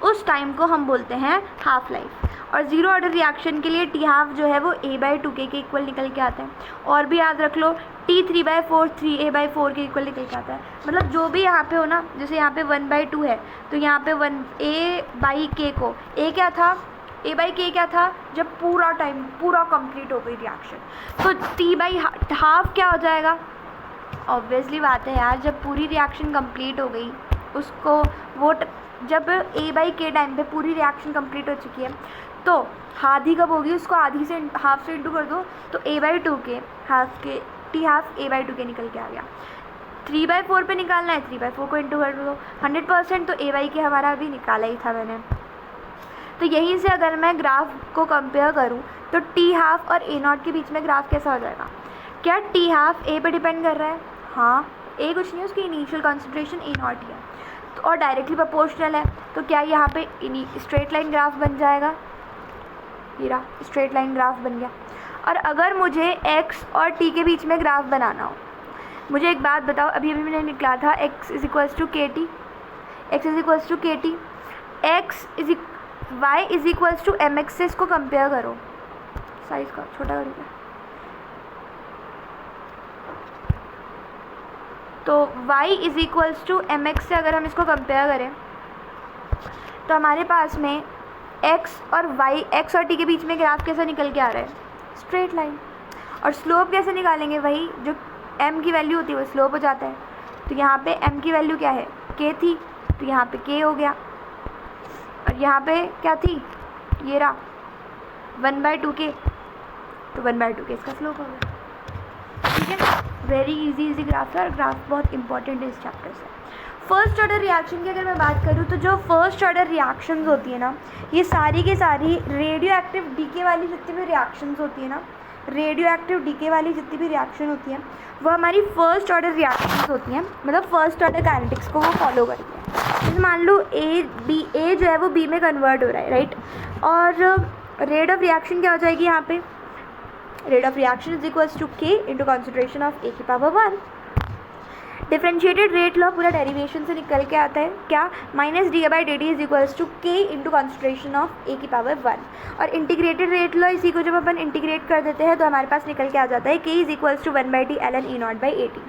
A: उस टाइम को हम बोलते हैं हाफ लाइफ। और ज़ीरो ऑर्डर रिएक्शन के लिए टी हाफ जो है वो a/2k के इक्वल निकल के आता है। और भी याद रख लो, टी 3/4 3a/4 के इक्वल निकल के आता है। मतलब जो भी यहाँ पे हो ना, जैसे यहाँ पे 1/2 है तो यहाँ पे a/k को, a क्या था, a/k क्या था, जब पूरा टाइम पूरा कंप्लीट हो गई रिएक्शन, तो t/हाफ क्या हो जाएगा। ऑब्वियसली बात है यार, जब पूरी रिएक्शन कंप्लीट हो गई, उसको वो जब a/k टाइम पे पूरी रिएक्शन कंप्लीट हो चुकी है, तो आधी कब होगी, उसको आधी से हाफ से इंटू कर दो, तो a/2k हाफ के टी हाफ a/2k निकल के आ गया। 3/4 पे निकालना है, 3/4 को इंटू कर दो, 100% तो a/k हमारा अभी निकाला ही था मैंने। तो यहीं से अगर मैं ग्राफ को कंपेयर करूं तो टी हाफ और a नॉट के बीच में ग्राफ कैसा हो जाएगा। क्या टी हाफ a पे डिपेंड कर रहा है? हाँ, a कुछ नहीं है, उसकी इनिशियल कॉन्सेंट्रेशन a नॉट ही है, तो और डायरेक्टली प्रोपोर्शनल है, तो क्या यहाँ पे स्ट्रेट लाइन ग्राफ बन जाएगा, ये स्ट्रेट लाइन ग्राफ बन गया। और अगर मुझे x और t के बीच में ग्राफ बनाना हो, मुझे एक बात बताओ, अभी मैंने निकला था x is equals to K T, y is equals to M X से इसको कंपेयर करो, साइज का छोटा करो, तो y is equals to M X से अगर हम इसको कंपेयर करें तो हमारे पास में x और t के बीच में ग्राफ कैसा निकल के आ रहा है, स्ट्रेट लाइन। और स्लोप कैसे निकालेंगे, वही जो m की वैल्यू होती है वो स्लोप हो जाता है। तो यहाँ पे m की वैल्यू क्या है, k थी, तो यहाँ पे k हो गया, और यहाँ पे क्या थी, ये रहा 1/2k, तो 1/2k इसका स्लोप हो गया। ठीक है, वेरी इजी ग्राफ है, और ग्राफ बहुत इंपॉर्टेंट है इस चैप्टर से। फर्स्ट ऑर्डर रिएक्शन की अगर मैं बात करूँ तो जो फर्स्ट ऑर्डर रिएक्शंस होती है ना, ये सारी की सारी रेडियो एक्टिव डीके वाली जितनी भी रिएक्शंस होती है ना, रेडियो एक्टिव डीके वाली जितनी भी रिएक्शन होती है वो हमारी फर्स्ट ऑर्डर रिएक्शंस होती हैं, मतलब फर्स्ट ऑर्डर काइनेटिक्स को वो फॉलो करती हैं। जैसे मान लो ए जो है वो बी में कन्वर्ट हो रहा है, राइट, और रेट ऑफ रिएक्शन क्या हो जाएगी यहाँ पे, rate of reaction is equals to K into concentration of A की पावर 1। डिफ्रेंशिएटेड रेट लॉ पूरा डेरिवेशन से निकल के आता है, क्या, -dA/dt is equals to K into concentration of A की पावर 1। और इंटीग्रेटेड रेट लॉ, इसी को जब अपन इंटीग्रेट कर देते हैं तो हमारे पास निकल के आ जाता है k is equals to 1/t ln E0/at।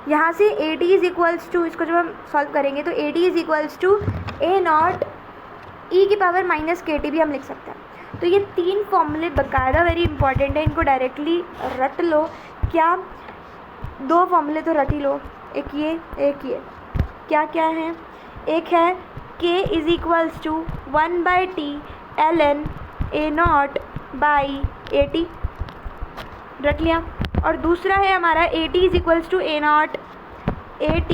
A: यहाँ से at इज इक्वल्स टू, इसको जब हम सॉल्व करेंगे तो at is equals to a0 e की पावर -kt भी हम लिख सकते हैं। तो ये तीन फॉर्मूले बाकायदा वेरी इंपॉर्टेंट है, इनको डायरेक्टली रट लो। क्या, दो फॉर्मूले तो रट ही लो, एक ये क्या क्या है, एक है k is equals to 1/t ln A0/at, रट लिया। और दूसरा है हमारा at is equals to A0, at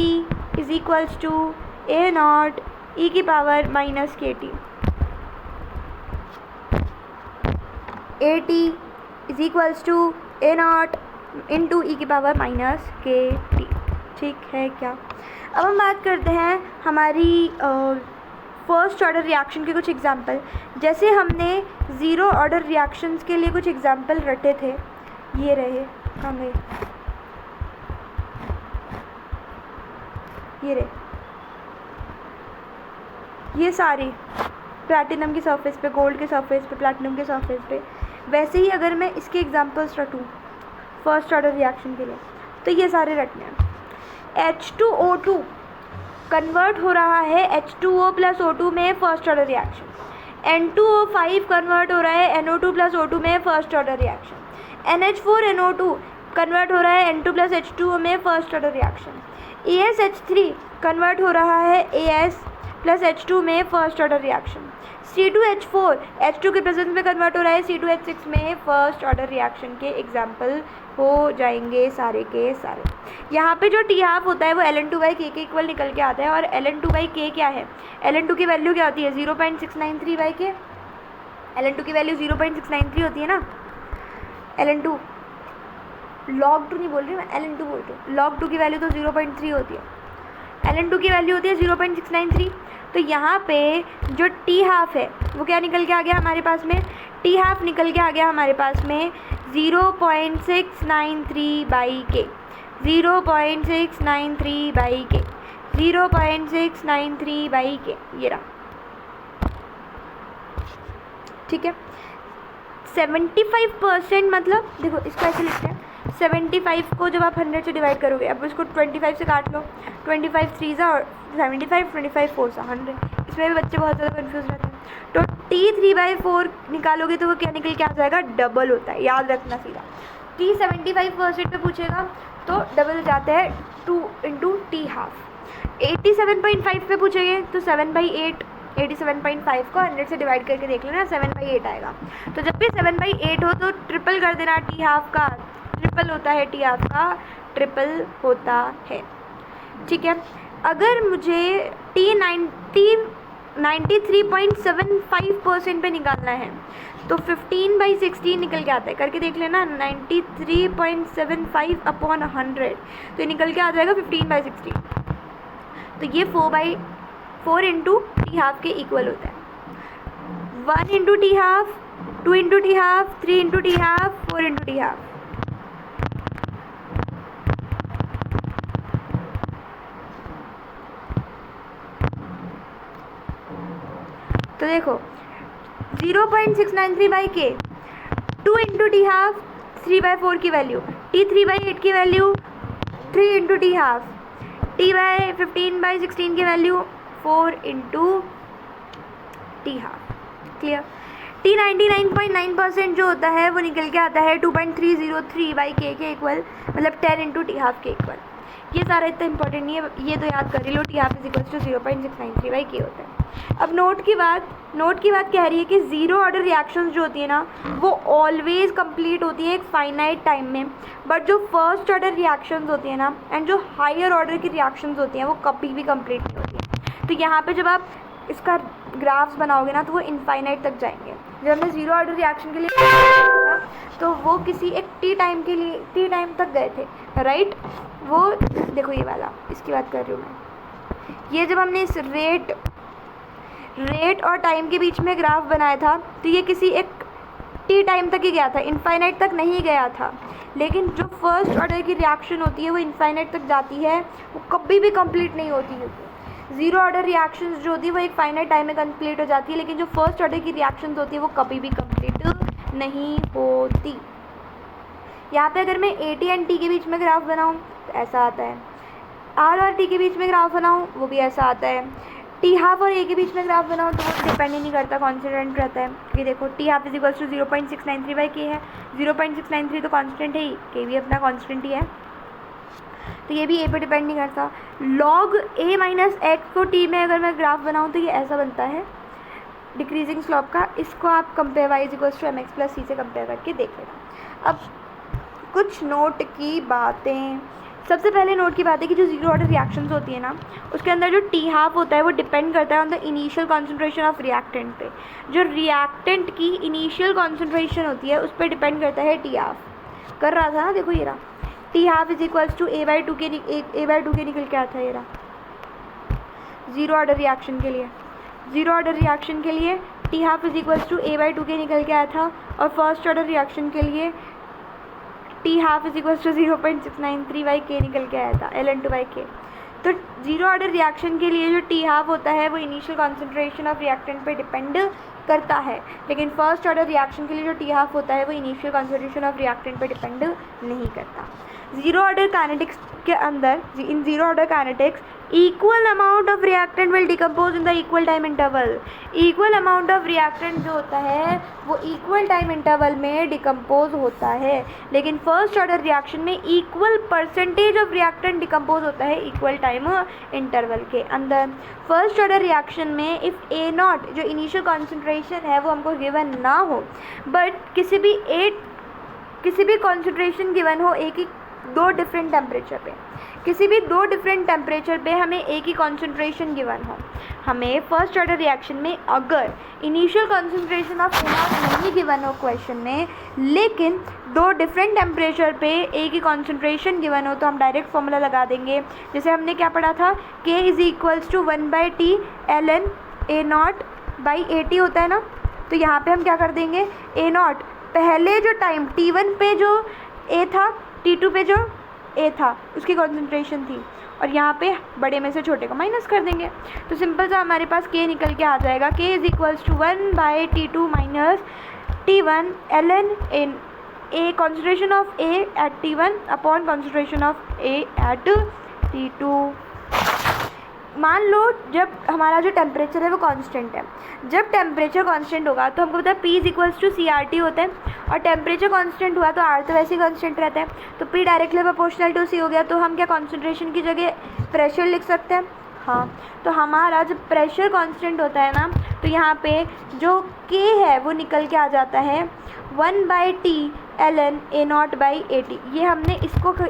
A: is equals to A0 e की power minus K T, A T is equals to A naught into e की पावर माइनस के टी। ठीक है क्या? अब हम बात करते हैं हमारी फर्स्ट ऑर्डर रिएक्शन के कुछ एग्जाम्पल। जैसे हमने ज़ीरो ऑर्डर रिएक्शंस के लिए कुछ एग्जाम्पल रटे थे, ये रहे, कहाँ गए, ये रहे, ये सारे प्लैटिनम की सरफेस पे, गोल्ड के सरफेस पे, प्लैटिनम के सरफेस पे। वैसे ही अगर मैं इसके एग्जांपल्स रटूँ फर्स्ट ऑर्डर रिएक्शन के लिए, तो ये सारे रटने हैं। H2O2 कन्वर्ट हो रहा है H2O प्लस O2 में first order reaction. N2O5 convert हो रहा है NO2 प्लस O2 में first order reaction. NH4NO2 convert हो रहा है N2 प्लस H2O में first order reaction. ASH3 convert हो रहा है AS प्लस H2 में first order reaction. C2H4 H2 के प्रेजेंस में कन्वर्ट हो रहा है C2H6 में फर्स्ट ऑर्डर रिएक्शन के एग्जाम्पल हो जाएंगे सारे के सारे। यहाँ पे जो टी हाफ होता है वो ln2/k के इक्वल निकल के आता है। और ln2/k क्या है? ln2 की वैल्यू क्या होती है? 0.693/k। ln2 की वैल्यू 0.693 होती है ना। ln2 log 2 नहीं बोल रही मैं, ln2 बोल रही हूँ। log 2 की वैल्यू तो 0.3 होती है, ln2 की वैल्यू होती है 0.693। तो यहाँ पे जो टी हाफ है वो क्या निकल के आ गया हमारे पास में? टी हाफ निकल के आ गया हमारे पास में 0.693/k, 0.693/k, 0.693/k, ये रहा। ठीक है, 75% मतलब देखो इसको ऐसे लिखते हैं, 75 को जब आप 100 से डिवाइड करोगे, अब इसको 25 से काट लो, 25 3 और 75, 25 4 100। इसमें भी बच्चे बहुत ज़्यादा कंफ्यूज रहते हैं। तो T3/4 निकालोगे तो वो क्या निकल के आ जाएगा? डबल होता है, याद रखना सीधा। T 75% पे पूछेगा तो डबल हो जाता है 2 इंटू टी हाफ। 87.5 पे पूछेंगे तो 7/8, 87.5 को 100 से डिवाइड करके देख लेना, 7/8 आएगा। तो जब भी 7/8 हो तो ट्रिपल कर देना टी हाफ का, ट्रिपल होता है टी हाफ का, ट्रिपल होता है। ठीक है, अगर मुझे T93.75% पे निकालना है तो 15/16 निकल के आता है, करके देख लेना। 93.75/100 तो ये निकल के आ जाएगा 15/16। तो ये 4 इंटू टी हाफ के इक्वल होता है। 1 into T half, 2 into T half, 3 into T half, 4 into T half. तो देखो 0.693/k, 2 इंटू टी हाफ, 3/4 की वैल्यू, T3/8 की value 3 into T half, T/15/16 की value 4 into T half. Clear? T99.9% जो होता है वो निकल के आता है 2.303/k के इक्वल, मतलब 10 इंटू टी हाफ के इक्वल। ये सारा इतना इंपॉर्टेंट नहीं है, ये तो याद कर ही लो। T half is equals to 0.693/k होता है। अब नोट की बात कह रही है कि ज़ीरो ऑर्डर रिएक्शंस जो होती है ना वो ऑलवेज कंप्लीट होती है एक फाइनाइट टाइम में, बट जो फर्स्ट ऑर्डर रिएक्शंस होती है ना एंड जो हायर ऑर्डर की रिएक्शंस होती हैं वो कभी भी कंप्लीट नहीं होती है। तो यहाँ पे जब आप इसका ग्राफ्स बनाओगे ना तो वो इनफाइनाइट तक जाएंगे। जब हमने ज़ीरो ऑर्डर रिएक्शन के लिए था तो वो किसी एक टी टाइम तक गए थे, राइट? वो देखो ये वाला, इसकी बात कर रही हूँ मैं। ये जब हमने इस रेट और टाइम के बीच में ग्राफ बनाया था तो ये किसी एक टी टाइम तक ही गया था, इनफाइनाइट तक नहीं गया था। लेकिन जो फर्स्ट ऑर्डर की रिएक्शन होती है वो इनफाइनाइट तक जाती है, वो कभी भी कंप्लीट नहीं होती है। ज़ीरो ऑर्डर रिएक्शंस जो होती है वो एक फाइनाइट टाइम में कंप्लीट हो जाती है, लेकिन जो फर्स्ट ऑर्डर की रिएक्शंस होती है वो कभी भी कंप्लीट नहीं होती। यहाँ पे अगर मैं ए टी एंड टी के बीच में ग्राफ बनाऊँ तो ऐसा आता है, आर और टी के बीच में ग्राफ बनाऊँ वो भी ऐसा आता है, टी हाफ और ए के बीच में ग्राफ बनाओ तो वो डिपेंड ही नहीं करता, कॉन्स्टेंट रहता है। ये देखो T half is equals to 0.693/k है, 0.693 तो कॉन्स्टेंट है ही, के भी अपना कॉन्स्टेंट ही है, तो ये भी ए पे डिपेंड नहीं करता। लॉग ए माइनस एक्स को टी में अगर मैं ग्राफ बनाऊँ तो ये ऐसा बनता है डिक्रीजिंग स्लॉप का। इसको आप compare Y is equals to mx plus C से कंपेयर करके देख लेना। अब कुछ नोट की बातें, सबसे पहले नोट की बात है कि जो जीरो ऑर्डर रिएक्शंस होती है ना, उसके अंदर जो टी हाफ होता है वो डिपेंड करता है on the initial concentration of reactant पे। जो रिएक्टेंट की इनिशियल कॉन्सेंट्रेशन होती है उस पर डिपेंड करता है टी हाफ। कर रहा था ना, देखो ये रहा T half is equals to A/2 के निकल के आता है ये रहा जीरो ऑर्डर रिएक्शन के लिए। जीरो ऑर्डर रिएक्शन के लिए T half is equals to A/2 के निकल के आया था, और फर्स्ट ऑर्डर रिएक्शन के लिए T half is equals to 0.693/K निकल के आया था, ln2/K। तो जीरो ऑर्डर रिएक्शन के लिए जो टी हाफ होता है वो इनिशियल कॉन्सेंट्रेशन ऑफ रिएक्टेंट पे डिपेंड करता है, लेकिन फर्स्ट ऑर्डर रिएक्शन के लिए जो टी हाफ होता है वो इनिशियल कॉन्सेंट्रेशन ऑफ रिएक्टेंट पे डिपेंड नहीं करता। जीरो ऑर्डर काइनेटिक्स के अंदर, in zero order kinetics equal amount of reactant will decompose in the equal time interval. Equal amount of reactant जो होता है वो इक्वल टाइम इंटरवल में डिकम्पोज होता है, लेकिन फर्स्ट ऑर्डर रिएक्शन में equal percentage of reactant decompose होता है इक्वल टाइम इंटरवल के अंदर। फर्स्ट ऑर्डर रिएक्शन में इफ़ A0 जो इनिशियल कॉन्सेंट्रेशन है वो हमको गिवन ना हो, बट किसी भी कॉन्सेंट्रेशन गिवन हो एक ही दो डिफरेंट टेम्परेचर पे, किसी भी दो डिफरेंट टेम्परेचर पे हमें एक ही कॉन्सेंट्रेशन गिवन हो, हमें फर्स्ट ऑर्डर रिएक्शन में अगर इनिशियल कॉन्सेंट्रेशन ऑफ A0 नहीं गिवन हो क्वेश्चन में, लेकिन दो डिफरेंट टेम्परेचर पे एक ही कॉन्सेंट्रेशन गिवन हो, तो हम डायरेक्ट फॉर्मूला लगा देंगे। जैसे हमने क्या पढ़ा था, K is equals to 1/T ln A0/AT होता है ना, तो यहाँ पे हम क्या कर देंगे, A0 पहले जो टाइम T1 पे जो A था, T2 पे जो A था उसकी कॉन्सेंट्रेशन थी, और यहाँ पे बड़े में से छोटे को माइनस कर देंगे, तो सिंपल सा हमारे पास K निकल के आ जाएगा। K is equals to 1/T2 minus T1 ln A concentration of A at T1 upon concentration of A at T2। मान लो जब हमारा जो टेम्परेचर है वो कांस्टेंट है, जब टेम्परेचर कांस्टेंट होगा तो हमको पता है P is equals to CRT होता है, और टेम्परेचर कांस्टेंट हुआ तो R तो वैसे ही कांस्टेंट रहता है, तो P directly proportional to C हो गया। तो हम क्या कॉन्सेंट्रेशन की जगह प्रेशर लिख सकते हैं, हाँ। तो हमारा जब प्रेशर कांस्टेंट होता है ना, तो यहाँ पे जो K है वो निकल के आ जाता है 1/T ln A0/AT। ये हमने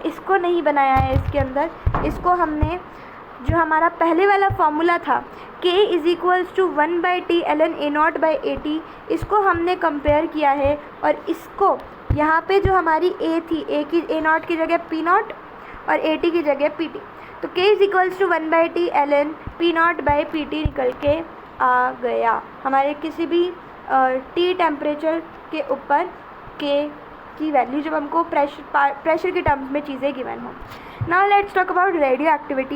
A: इसको नहीं बनाया है इसके अंदर, इसको हमने जो हमारा पहले वाला फॉर्मूला था K is equals to 1/T ln A0/AT, इसको हमने कंपेयर किया है, और इसको यहाँ पे जो हमारी A थी, A0 की जगह P0 और AT की जगह PT, तो K is equals to 1/T ln P0/PT निकल के आ गया। हमारे किसी भी T टेम्परेचर के ऊपर K की वैल्यू जब हमको प्रेशर के टर्म्स में चीज़ें गिवन हो। Now let's talk about radio activity.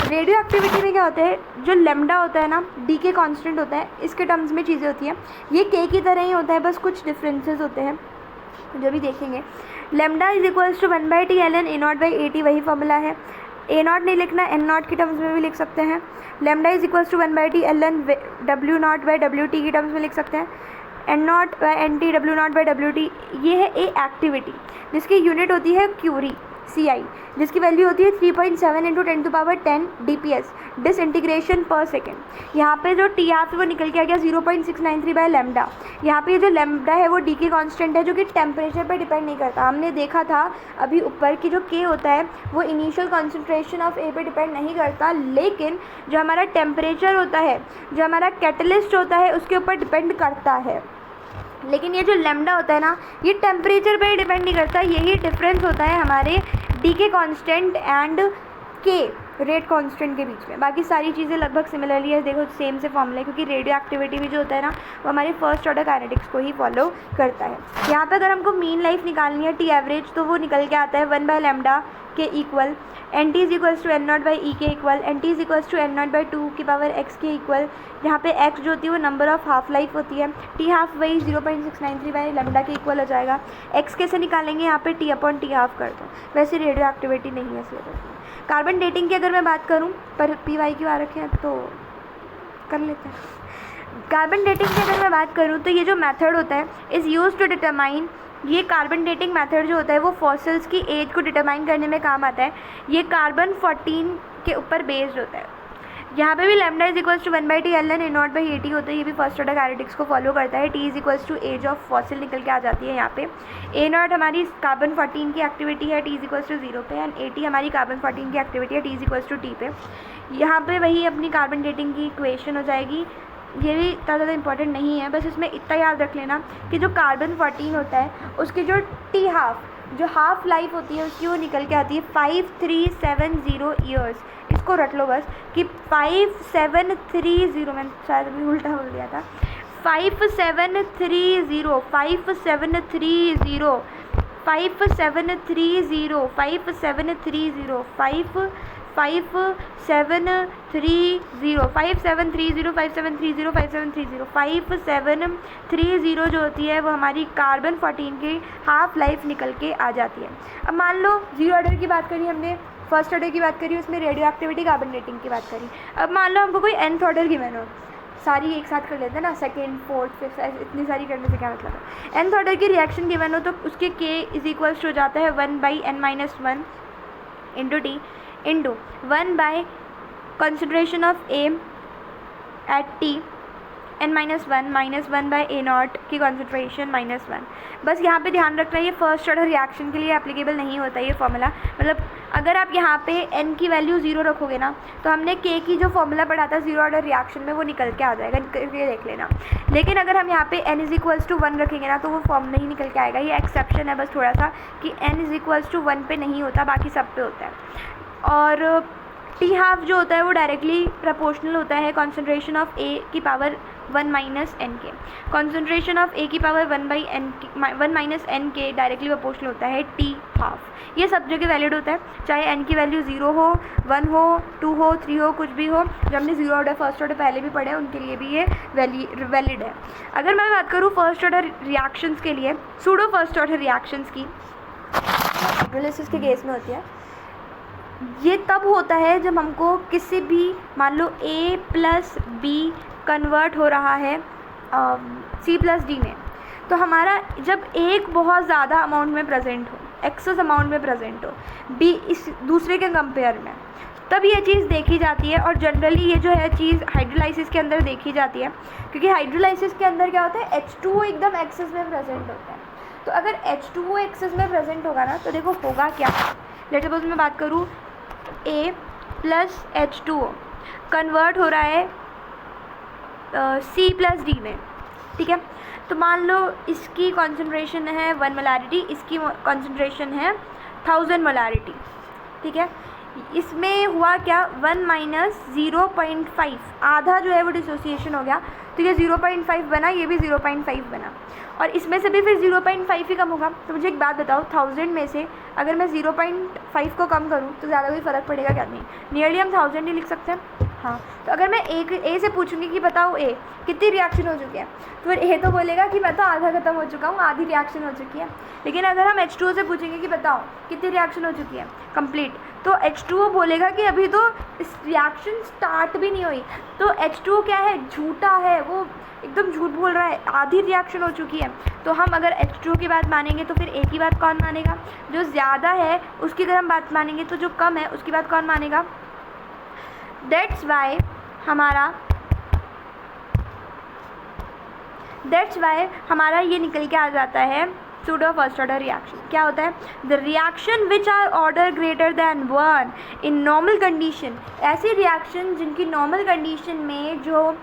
A: Radio activity में क्या होता है, जो लेमडा होता है ना, डी के कांस्टेंट होता है, इसके टर्म्स में चीज़ें होती हैं, ये के की तरह ही होता है, बस कुछ डिफरेंसेस होते हैं जो भी देखेंगे। Lambda is equals to 1/T ln A0/AT, वही फॉर्मूला है। A0 नहीं लिखना, N0 की टर्म्स में भी लिख सकते हैं। Lambda is equals to 1/T ln W0/WT की टर्म्स में लिख सकते हैं। N0/NT W0/WT, ये है ए एक्टिविटी जिसकी यूनिट होती है क्यूरी CI, जिसकी वैल्यू होती है 3.7 × 10⁻10 DPS डिसइंटीग्रेशन पर सेकेंड। यहाँ पे जो टी हाफ है वो निकल के आ गया 0.693/λ। यहाँ पे जो लैम्डा है वो डी के कॉन्स्टेंट है, जो कि टेम्परेचर पे डिपेंड नहीं करता। हमने देखा था अभी ऊपर की जो के होता है वो इनिशियल कॉन्सेंट्रेशन ऑफ ए पे डिपेंड नहीं करता, लेकिन जो हमारा टेम्परेचर होता है, जो हमारा कैटलिस्ट होता है, उसके ऊपर डिपेंड करता है। लेकिन ये जो लैम्डा होता है ना, ये टेम्परेचर पे डिपेंड नहीं करता। यही डिफरेंस होता है हमारे डी के कांस्टेंट एंड के रेट कांस्टेंट के बीच में। बाकी सारी चीज़ें लगभग सिमिलरली है, देखो सेम से फॉर्मूला है, क्योंकि रेडियो एक्टिविटी भी जो होता है ना वो हमारे फर्स्ट ऑर्डर काइनेटिक्स को ही फॉलो करता है। यहाँ पे अगर हमको मीन लाइफ निकालनी है टी एवरेज, तो वो निकल के आता है 1/λ के equal NT is equals to N0/E के equal NT is equals to N0/2 की पावर x के इक्वल, जहाँ पे x जो होती है वो नंबर ऑफ हाफ लाइफ होती है। टी हाफ वही 0.693/λ के इक्वल हो जाएगा। x कैसे निकालेंगे, यहाँ पे T/T हाफ कर दो। वैसे रेडियो एक्टिविटी नहीं है सिलेबस में। कार्बन डेटिंग की अगर मैं बात करूँ, पर PY क्यों आ रखे हैं तो कर लेते हैं। कार्बन डेटिंग की अगर मैं बात करूँ तो ये जो मेथड होता है इज़ यूज टू डिटरमाइन, ये कार्बन डेटिंग मेथड जो होता है वो फॉसिल्स की एज को डिटरमाइन करने में काम आता है। ये कार्बन 14 के ऊपर बेस्ड होता है। यहाँ पे भी lambda is equals to 1/t ln a not by AT होता है, ये भी फर्स्ट ऑर्डर काइनेटिक्स को फॉलो करता है। T is equals to age of fossil निकल के आ जाती है यहाँ पे। A नॉट हमारी कार्बन 14 की एक्टिविटी है, T इज इक्वल्स टू 0 पे, एंड AT हमारी कार्बन 14 की एक्टिविटी है, T is equals to T पे। यहाँ पे वही अपनी कार्बन डेटिंग की इक्वेशन हो जाएगी। ये भी इतना ज़्यादा इंपॉर्टेंट नहीं है, बस इसमें इतना याद रख लेना कि जो कार्बन 14 होता है उसकी जो T हाफ, जो हाफ लाइफ होती है उसकी, वो निकल के आती है 5370 ईयर्स। इसको रट लो बस कि 5730, मैंने शायद अभी उल्टा बोल दिया था, 5730 5730 5730 5730 5730 जो होती है वो हमारी कार्बन 14 की हाफ लाइफ निकल के आ जाती है। अब मान लो जीरो ऑर्डर की बात करी हमने, फर्स्ट ऑर्डर की बात करी, उसमें रेडियो एक्टिविटी कार्बन डेटिंग की बात करी। अब मान लो हमको कोई nth ऑर्डर गिवन हो, सारी एक साथ कर लेते हैं ना, सेकेंड फोर्थ फिफ्थ इतनी सारी करने से क्या मतलब है। nth ऑर्डर की रिएक्शन गिवन हो तो उसके k इज इक्वल्स हो जाता है 1/n-1 into T into 1 concentration of A at T n-1 minus 1/a not की कॉन्सेंट्रेशन -1। बस यहाँ पे ध्यान रखना है ये फर्स्ट ऑर्डर रिएक्शन के लिए एप्लीकेबल नहीं होता ये फॉर्मूला। मतलब अगर आप यहाँ पे n की वैल्यू 0 रखोगे ना तो हमने k की जो फॉर्मूला पढ़ा था जीरो ऑर्डर रिएक्शन में वो निकल के आ जाएगा, ये देख लेना। लेकिन अगर हम यहाँ पे n इज इक्वल्स टू 1 रखेंगे ना तो वो फॉर्मूला ही निकल के आएगा। ये एक्सेप्शन है बस थोड़ा सा कि n इज इक्वल्स टू 1 पे नहीं होता, बाकी सब पे होता है। और टी हाफ जो होता है वो डायरेक्टली प्रपोर्शनल होता है कॉन्सेंट्रेशन ऑफ ए की पावर 1 माइनस एन के। कॉन्सेंट्रेशन ऑफ ए की पावर 1 माइनस एन के डायरेक्टली प्रपोर्शनल होता है टी हाफ। ये सब जगह वैलिड होता है, चाहे एन की वैल्यू 0 हो, 1 हो, 2 हो, 3 हो, कुछ भी हो। जब हमने जीरो ऑर्डर फर्स्ट ऑर्डर पहले भी पढ़े उनके लिए भी ये वैलिड है। अगर मैं बात करूँ फर्स्ट ऑर्डर रिएक्शंस के लिए, सूडो फर्स्ट ऑर्डर रिएक्शंस की हाइड्रोलिसिस के केस में होती है, ये तब होता है जब हमको किसी भी, मान लो A प्लस बी कन्वर्ट हो रहा है C प्लस डी में, तो हमारा जब एक बहुत ज़्यादा अमाउंट में प्रेजेंट हो, एक्सेस अमाउंट में प्रेजेंट हो B इस दूसरे के कंपेयर में, तब ये चीज़ देखी जाती है। और जनरली ये जो है चीज़ हाइड्रोलाइसिस के अंदर देखी जाती है, क्योंकि हाइड्रोलाइसिस के अंदर क्या होता है, H2O एकदम एक्सेस में प्रेजेंट होता है। तो अगर H2O एक्सेस में प्रेजेंट होगा ना तो देखो होगा क्या। लेट सपोज मैं बात करूँ A प्लस H2O कन्वर्ट हो रहा है C प्लस डी में, ठीक है। तो मान लो इसकी कॉन्सेंट्रेशन है 1 मोलारिटी, इसकी कॉन्सेंट्रेशन है 1000 मोलारिटी, ठीक है। इसमें हुआ क्या, 1 माइनस 0.5, आधा जो है वो डिसोसिएशन हो गया, तो ये 0.5 बना, ये भी 0.5 बना, और इसमें से भी फिर 0.5 ही कम होगा। तो मुझे एक बात बताओ, 1000 में से अगर मैं 0.5 को कम करूँ तो ज़्यादा कोई फ़र्क पड़ेगा क्या? नहीं, नियरली हम 1000 ही लिख सकते हैं। हाँ, तो अगर मैं ए से पूछूंगी कि बताओ ए कितनी रिएक्शन हो चुकी है, तो फिर ए तो बोलेगा कि मैं तो आधा ख़त्म हो चुका हूँ, आधी रिएक्शन हो चुकी है। लेकिन अगर हम H2O से पूछेंगे कि बताओ कितनी रिएक्शन हो चुकी है कंप्लीट, तो H2O बोलेगा कि अभी तो इस रिएक्शन स्टार्ट भी नहीं हुई। तो H2O क्या है, झूठा है, वो एकदम झूठ बोल रहा है, आधी रिएक्शन हो चुकी है। तो हम अगर H2O की बात मानेंगे तो फिर ए की बात कौन मानेगा? जो ज़्यादा है उसकी अगर हम बात मानेंगे तो जो कम है उसकी बात कौन मानेगा? दैट्स वाई हमारा ये निकल के आ जाता है सूडो फर्स्ट ऑर्डर रिएक्शन। क्या होता है? The reaction which are order greater than 1 in normal condition, ऐसी रिएक्शन जिनकी नॉर्मल कंडीशन में जो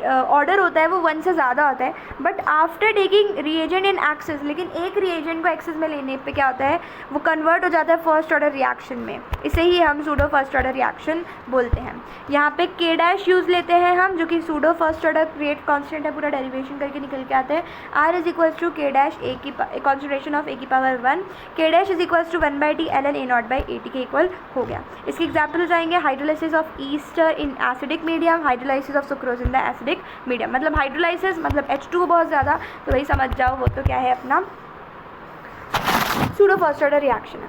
A: ऑर्डर होता है वो 1 से ज़्यादा होता है, but after taking reagent in excess, लेकिन एक रिएजेंट को एक्सेस में लेने पे क्या होता है, वो कन्वर्ट हो जाता है फर्स्ट ऑर्डर रिएक्शन में। इसे ही हम सूडो फर्स्ट ऑर्डर रिएक्शन बोलते हैं। यहाँ पे K डैश यूज़ लेते हैं हम, जो कि pseudo first order rate constant है, पूरा डेरिवेशन करके निकल के आता है। R is equals to K dash A की कॉन्सेंट्रेशन ऑफ A की power 1, K dash is equals to 1/T ln A not by AT के इक्वल हो गया। इसके एग्जाम्पल हो जाएंगे hydrolysis of ester in acidic medium, hydrolysis of sucrose in the acidic medium. मतलब हाइड्रोलाइसिस मतलब H2O बहुत ज़्यादा, तो वही समझ जाओ वो तो क्या है अपना सूडो फर्स्ट ऑर्डर रिएक्शन है।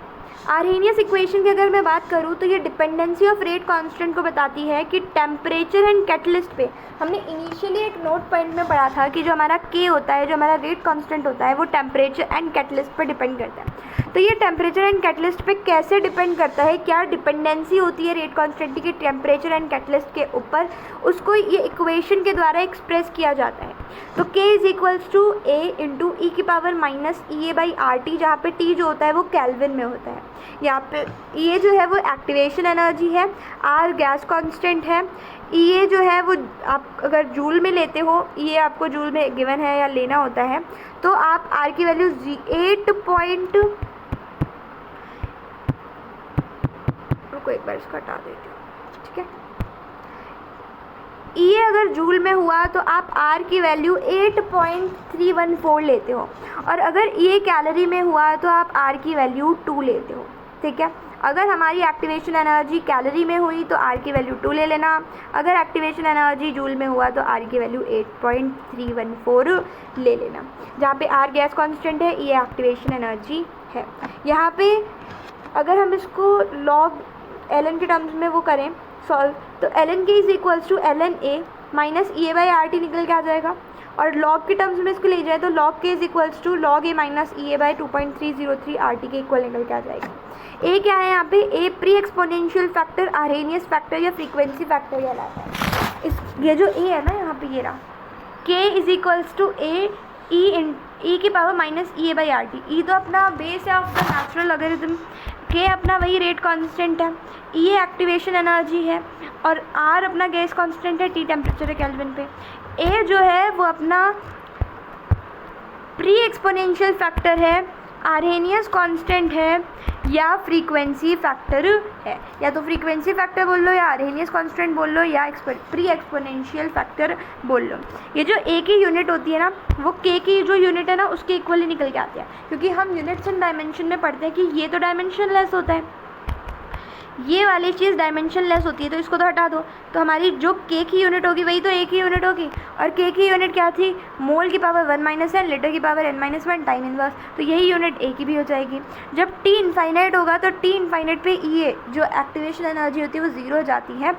A: आर्हेनियस इक्वेशन की अगर मैं बात करूँ तो ये डिपेंडेंसी ऑफ रेट कांस्टेंट को बताती है कि टेम्परेचर एंड कैटलिस्ट पे, हमने इनिशियली एक नोट पॉइंट में पढ़ा था कि जो हमारा के होता है, जो हमारा रेट कांस्टेंट होता है, वो टेम्परेचर एंड कैटलिस्ट पे डिपेंड करता है। तो ये टेम्परेचर एंड कैटलिस्ट पे कैसे डिपेंड करता है, क्या डिपेंडेंसी होती है रेट कांस्टेंट की टेम्परेचर एंड कैटलिस्ट के ऊपर, उसको ये इक्वेशन के द्वारा एक्सप्रेस किया जाता है। तो K is equals to A into e की power minus EA by RT, जहाँ पे T जो होता है वो केल्विन में होता है। यहाँ पे EA जो है वो एक्टिवेशन एनर्जी है, R गैस कांस्टेंट है, EA जो है वो आप अगर जूल में लेते हो, EA आपको जूल में गिवन है या लेना होता है, तो आप R की वैल्यू 1 बार इसको हटा देती हूँ, ठीक है। EA अगर जूल में हुआ तो आप R की वैल्यू 8.314 लेते हो, और अगर EA कैलोरी में हुआ तो आप R की वैल्यू 2 लेते हो, ठीक है। अगर हमारी एक्टिवेशन एनर्जी कैलोरी में हुई तो R की वैल्यू 2 ले लेना, अगर एक्टिवेशन एनर्जी जूल में हुआ तो R की वैल्यू 8.314 ले लेना, जहाँ पे R गैस कांस्टेंट है, EA एक्टिवेशन एनर्जी है। यहाँ पे अगर हम इसको लॉग ln के टर्म्स में वो करें सॉल्व, तो ln के is equals to ln A minus EA by RT निकल के आ जाएगा, और लॉग के टर्म्स में इसको ले जाए तो लॉग के is equals to log A minus EA by 2.303 RT के इक्वल निकल के आ जाएगा। A क्या है यहाँ पे, A pre exponential factor, Arrhenius factor या फ्रीक्वेंसी फैक्टर कहलाता है। इस ये जो A है ना यहाँ पे, ये रहा K is equals to A e की power minus EA by RT। E तो अपना बेस है of the natural logarithm, K अपना वही रेट कांस्टेंट है, EA एक्टिवेशन एनर्जी है, और R अपना गैस कांस्टेंट है, T टेम्परेचर है केल्विन पे। A जो है वो अपना प्री एक्सपोनेंशियल फैक्टर है, आर्हेनियस कांस्टेंट है, या फ्रीक्वेंसी फैक्टर है। या तो फ्रीक्वेंसी फैक्टर बोल लो, या आर्हेनियस कांस्टेंट बोल लो, या प्री एक्सपोनेंशियल फैक्टर बोल लो। ये जो A की यूनिट होती है ना, वो K की जो यूनिट है ना उसके इक्वली निकल के आती है, क्योंकि हम यूनिट्स एंड डायमेंशन में पढ़ते हैं कि ये तो डायमेंशन लेस होता है, ये वाली चीज़ डायमेंशन लेस होती है, तो इसको तो हटा दो, तो हमारी जो K की यूनिट होगी वही तो A की यूनिट होगी, और K की यूनिट क्या थी, मोल की पावर 1 माइनस n, लीटर की पावर n-1 टाइम इनवर्स, तो यही यूनिट A की भी हो जाएगी। जब T इनफाइनाइट होगा तो T इनफाइनाइट पे EA जो एक्टिवेशन एनर्जी होती है वो 0 हो जाती है,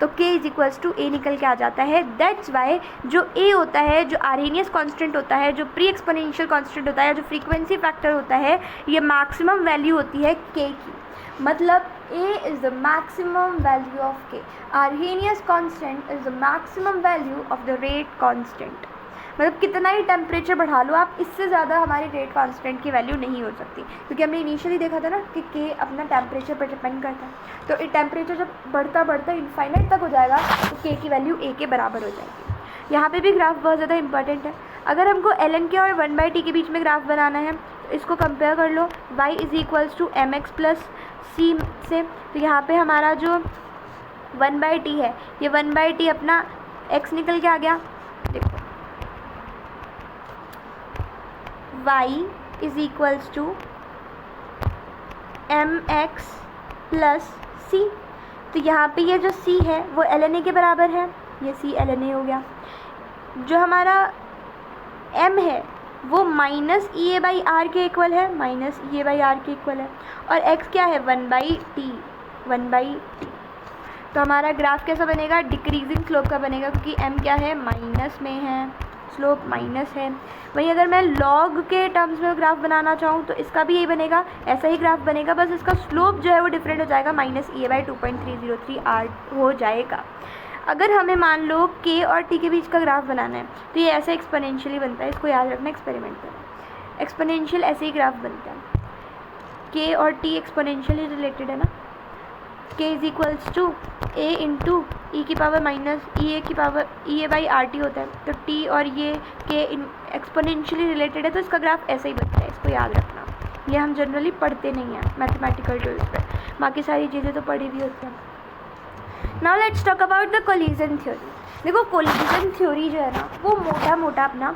A: तो K is equals to A निकल के आ जाता है। दैट्स वाई जो A होता है, जो आर्हेनियस कांस्टेंट होता है, जो प्री एक्सपोनेंशियल कांस्टेंट होता है, जो फ्रीक्वेंसी फैक्टर होता है, ये मैक्सिमम वैल्यू होती है K की, मतलब A is the maximum value of K. Arrhenius constant is the maximum value of the rate constant. मतलब कितना ही टेम्परेचर बढ़ा लो आप, इससे ज़्यादा हमारी रेट कांस्टेंट की वैल्यू नहीं हो सकती, क्योंकि हमने इनिशियली देखा था ना कि K अपना टेम्परेचर पर डिपेंड करता है। तो टेम्परेचर जब बढ़ता बढ़ता इनफाइनाइट तक हो जाएगा तो K की वैल्यू A के बराबर हो जाएगी। यहाँ पे भी ग्राफ बहुत ज़्यादा इंपॉर्टेंट है। अगर हमको ln के और 1/t के बीच में ग्राफ बनाना है तो इसको कंपेयर कर लो y is equals to mx plus c से, तो यहाँ पे हमारा जो 1/t है, ये 1/t अपना x निकल के आ गया। देखो y is equals to mx plus c, तो यहाँ पे ये जो c है वो ln a के बराबर है, ये c ln a हो गया। जो हमारा m है वो माइनस EA बाई आर के इक्वल है, माइनस EA बाई आर के इक्वल है, और x क्या है 1/t। तो हमारा ग्राफ कैसा बनेगा, डिक्रीजिंग स्लोप का बनेगा, क्योंकि m क्या है माइनस में है, स्लोप माइनस है। वहीं अगर मैं लॉग के टर्म्स में ग्राफ बनाना चाहूँ तो इसका भी यही बनेगा, ऐसा ही ग्राफ बनेगा, बस इसका स्लोप जो है वो डिफरेंट हो जाएगा, माइनस EA बाई 2.303 r हो जाएगा। अगर हमें मान लो K और T के बीच का ग्राफ बनाना है तो ये ऐसे एक्सपोनेंशियली बनता है, इसको याद रखना, एक्सपेरिमेंट करें। एक्सपोनेंशियल ऐसे ही ग्राफ बनता है, K और T एक्सपोनेंशियली रिलेटेड है ना, K is equals to A into e की पावर माइनस EA की पावर EA बाई RT होता है, तो T और ये K एक्सपोनेंशियली रिलेटेड है, तो इसका ग्राफ ऐसे ही बनता है, इसको याद रखना। ये हम जनरली पढ़ते नहीं हैं मैथमेटिकल टूल्स पर, बाकी सारी चीज़ें तो पढ़ी भी होती हैं। Now let's talk about the collision theory. देखो कोलिजन थ्योरी जो है ना वो मोटा मोटा अपना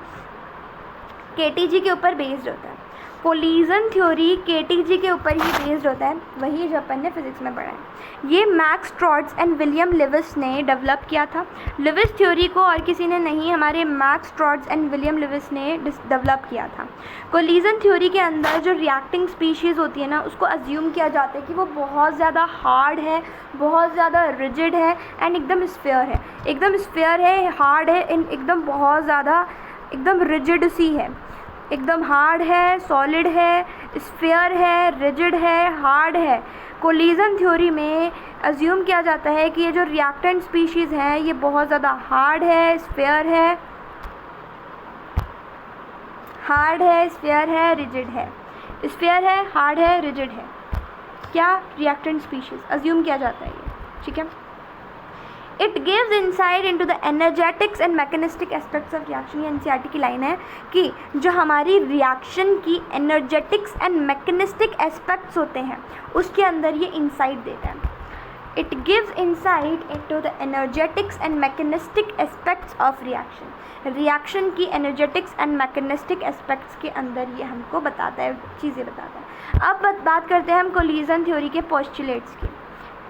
A: KTG के ऊपर बेस्ड होता है, कोलिजन थ्योरी केटीजी के ऊपर ही बेस्ड होता है, वही जो अपन ने फिजिक्स में पढ़ा है। ये मैक्स स्ट्रॉट्स एंड विलियम लिविस ने डेवलप किया था। लिविस थ्योरी को और किसी ने नहीं, हमारे मैक्स स्ट्रॉट्स एंड विलियम लिविस ने डेवलप किया था। कोलिजन थ्योरी के अंदर जो रिएक्टिंग स्पीशीज़ होती है ना, उसको अज्यूम किया जाता है कि वो बहुत ज़्यादा हार्ड है, बहुत ज़्यादा रिजिड है एंड एकदम स्फीयर है, एकदम स्फीयर है, हार्ड है, एकदम बहुत ज़्यादा एकदम रिजिड सी है, एकदम हार्ड है, सॉलिड है, स्फीयर है, रिजिड है, हार्ड है। कोलिजन थ्योरी में अज्यूम किया जाता है कि ये जो रिएक्टेंट स्पीशीज़ हैं ये बहुत ज़्यादा हार्ड है, स्फीयर है, हार्ड है, स्फीयर है, रिजिड है, स्फीयर है, हार्ड है, रिजिड है। क्या? रिएक्टेंट स्पीशीज़ अज्यूम किया जाता है ये, ठीक है। It gives insight into the energetics and mechanistic aspects of reaction. ये एनसीईआरटी की लाइन है कि जो हमारी रिएक्शन की एनर्जेटिक्स एंड मैकेनिस्टिक एस्पेक्ट्स होते हैं उसके अंदर ये इंसाइट देता है। It gives insight into the energetics and mechanistic aspects of reaction. Reaction की एनर्जेटिक्स एंड मैकेनिस्टिक एस्पेक्ट्स के अंदर ये हमको बताता है, चीज़ें बताता है। अब बात करते हैं हम कोलिजन थ्योरी के पोस्टुलेट्स की।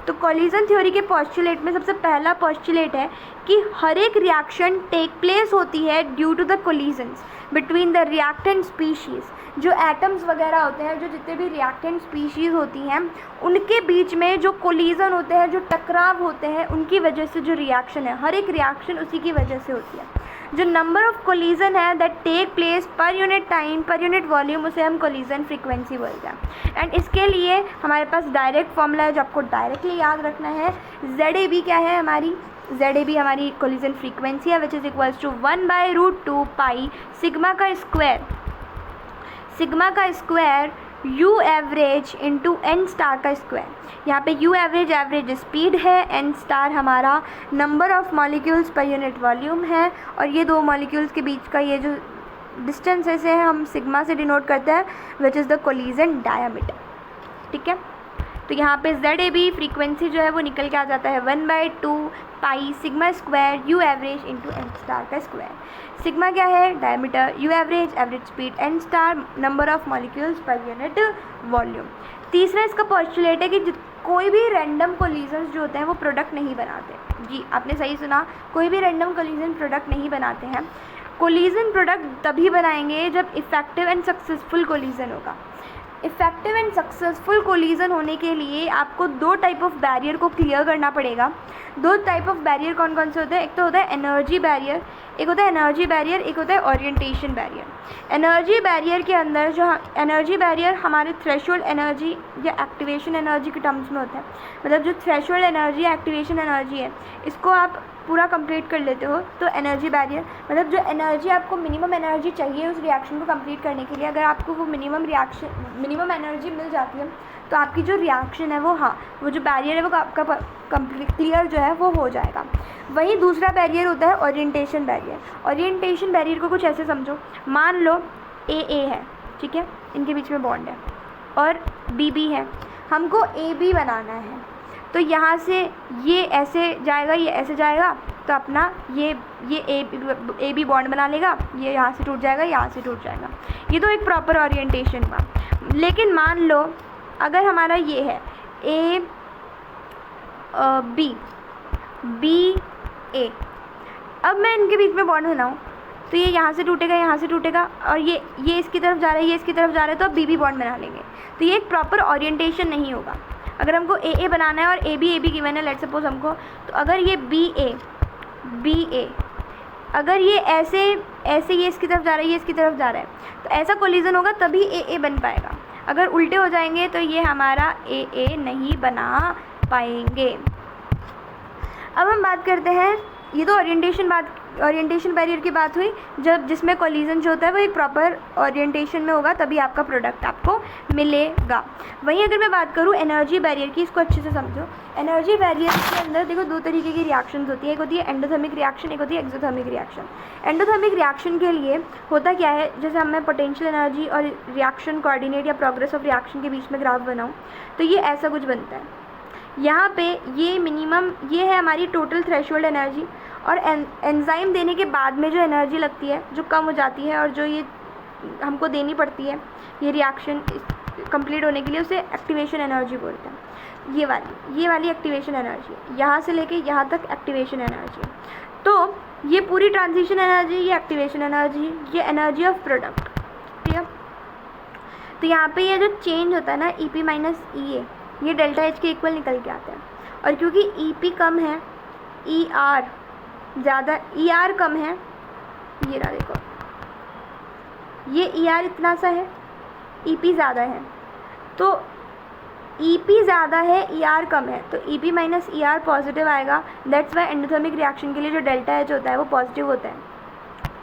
A: तो कोलिजन थ्योरी के पोस्टुलेट में सबसे पहला पोस्टुलेट है कि हर एक रिएक्शन टेक प्लेस होती है due to the collisions between the reactant species. जो एटम्स वगैरह होते हैं, जो जितने भी रिएक्टेंट स्पीशीज़ होती हैं, उनके बीच में जो कोलिजन होते हैं, जो टकराव होते हैं, उनकी वजह से जो रिएक्शन है, हर एक रिएक्शन उसी की वजह से होती है। जो नंबर ऑफ कोलिजन है that take place per unit time, per unit volume, उसे हम कोलिजन फ्रीक्वेंसी बोलते हैं। एंड इसके लिए हमारे पास डायरेक्ट फॉर्मूला है जो आपको डायरेक्टली याद रखना है। ZAB क्या है हमारी? ZAB हमारी कोलिजन फ्रीक्वेंसी है, which is equals to 1/√2 pi sigma का square U average into N star का स्क्वायर। यहाँ पे U एवरेज स्पीड है, N स्टार हमारा number of molecules per unit volume है, और ये दो मॉलिक्यूल्स के बीच का ये जो डिस्टेंस है इसे हम सिग्मा से डिनोट करते हैं, which is the collision diameter, ठीक है। तो यहाँ पे ZAB फ्रीक्वेंसी जो है वो निकल के आ जाता है 1/2 pi sigma square U average into N star का स्क्वायर। सिग्मा क्या है? Diameter, U average speed, N star number of molecules per unit volume. तीसरा इसका पोस्टुलेट है कि कोई भी रैंडम कोलिजन्स जो होते हैं वो प्रोडक्ट नहीं बनाते। जी आपने सही सुना, कोई भी रैंडम कोलिजन प्रोडक्ट नहीं बनाते हैं। कोलिजन प्रोडक्ट तभी बनाएंगे जब इफेक्टिव एंड सक्सेसफुल कोलिजन होगा। इफेक्टिव एंड सक्सेसफुल कोलिजन होने के लिए आपको दो टाइप ऑफ बैरियर को क्लियर करना पड़ेगा। दो टाइप ऑफ बैरियर कौन कौन से होते हैं? एक तो होता है एनर्जी बैरियर, एक होता है एनर्जी बैरियर, एक होता है ओरिएंटेशन बैरियर। एनर्जी बैरियर के अंदर जो एनर्जी बैरियर हमारे थ्रेशोल्ड एनर्जी या एक्टिवेशन एनर्जी के टर्म्स में होता है। मतलब जो थ्रेशोल्ड एनर्जी या एक्टिवेशन एनर्जी है, इसको आप पूरा कंप्लीट कर लेते हो तो एनर्जी बैरियर, मतलब जो एनर्जी आपको मिनिमम एनर्जी चाहिए उस रिएक्शन को कंप्लीट करने के लिए, अगर आपको वो मिनिमम एनर्जी मिल जाती है तो आपकी जो रिएक्शन है वो जो बैरियर है वो आपका कंप्लीट क्लियर जो है वो हो जाएगा। वहीं दूसरा बैरियर होता है ओरिएंटेशन बैरियर। ओरिएंटेशन बैरियर को कुछ ऐसे समझो, मान लो AA है, ठीक है, इनके बीच में बॉन्ड है, और BB है, हमको AB बनाना है। तो यहाँ से ये ऐसे जाएगा, ये ऐसे जाएगा, तो अपना ये AB बॉन्ड बना लेगा, ये यहाँ से टूट जाएगा, यहाँ से टूट जाएगा। ये तो एक प्रॉपर ओरिएंटेशन हुआ। लेकिन मान लो अगर हमारा ये है BA, अब मैं इनके बीच में बॉन्ड बनाऊँ तो ये यहाँ से टूटेगा, यहाँ से टूटेगा, और ये इसकी तरफ जा रहा है, ये इसकी तरफ जा रहा है, तो अब BB बॉन्ड बना लेंगे। तो ये एक प्रॉपर ओरिएंटेशन नहीं होगा। अगर हमको AA बनाना है और AB गिवन है, लेट सपोज हमको, तो अगर ये BA अगर ये ऐसे ये इसकी तरफ जा रहा है, ये इसकी तरफ जा रहा है, तो ऐसा कोलिजन होगा तभी AA बन पाएगा। अगर उल्टे हो जाएंगे तो ये हमारा AA नहीं बना पाएंगे। अब हम बात करते हैं, ये तो ओरिएंटेशन बैरियर की बात हुई, जब जिसमें कोलिजन जो होता है वो एक प्रॉपर ओरिएंटेशन में होगा तभी आपका प्रोडक्ट आपको मिलेगा। वहीं अगर मैं बात करूँ एनर्जी बैरियर की, इसको अच्छे से समझो। एनर्जी बैरियर के अंदर देखो दो तरीके की रिएक्शंस होती है, एक होती है एंडोथर्मिक रिएक्शन, एक होती है एक्सोथर्मिक रिएक्शन। एंडोथर्मिक रिएक्शन के लिए होता क्या है, जैसे हमें पोटेंशियल एनर्जी और रिएक्शन कोऑर्डिनेट या प्रोग्रेस ऑफ रिएक्शन के बीच में ग्राफ बनाऊँ तो ये ऐसा कुछ बनता है। यहाँ पे ये मिनिमम ये है हमारी टोटल थ्रेशोल्ड एनर्जी, और एंजाइम देने के बाद में जो एनर्जी लगती है जो कम हो जाती है, और जो ये हमको देनी पड़ती है ये रिएक्शन कंप्लीट होने के लिए, उसे एक्टिवेशन एनर्जी बोलते हैं। ये वाली एक्टिवेशन एनर्जी, यहाँ से लेके यहाँ तक एक्टिवेशन एनर्जी। तो ये पूरी ट्रांजिशन एनर्जी, ये एक्टिवेशन एनर्जी, ये एनर्जी ऑफ प्रोडक्ट, ठीक है। तो यहाँ पे ये जो चेंज होता है ना EP माइनस EA, ये डेल्टा H के इक्वल निकल के आता है। और क्योंकि EP कम है, ER ज़्यादा, ER कम है, ये रहा देखो, ये ER इतना सा है, EP ज़्यादा है। तो EP ज़्यादा है, ER कम है, तो EP माइनस ER पॉजिटिव आएगा। दैट्स वाई एंडोथर्मिक रिएक्शन के लिए जो डेल्टा H होता है वो पॉजिटिव होता है,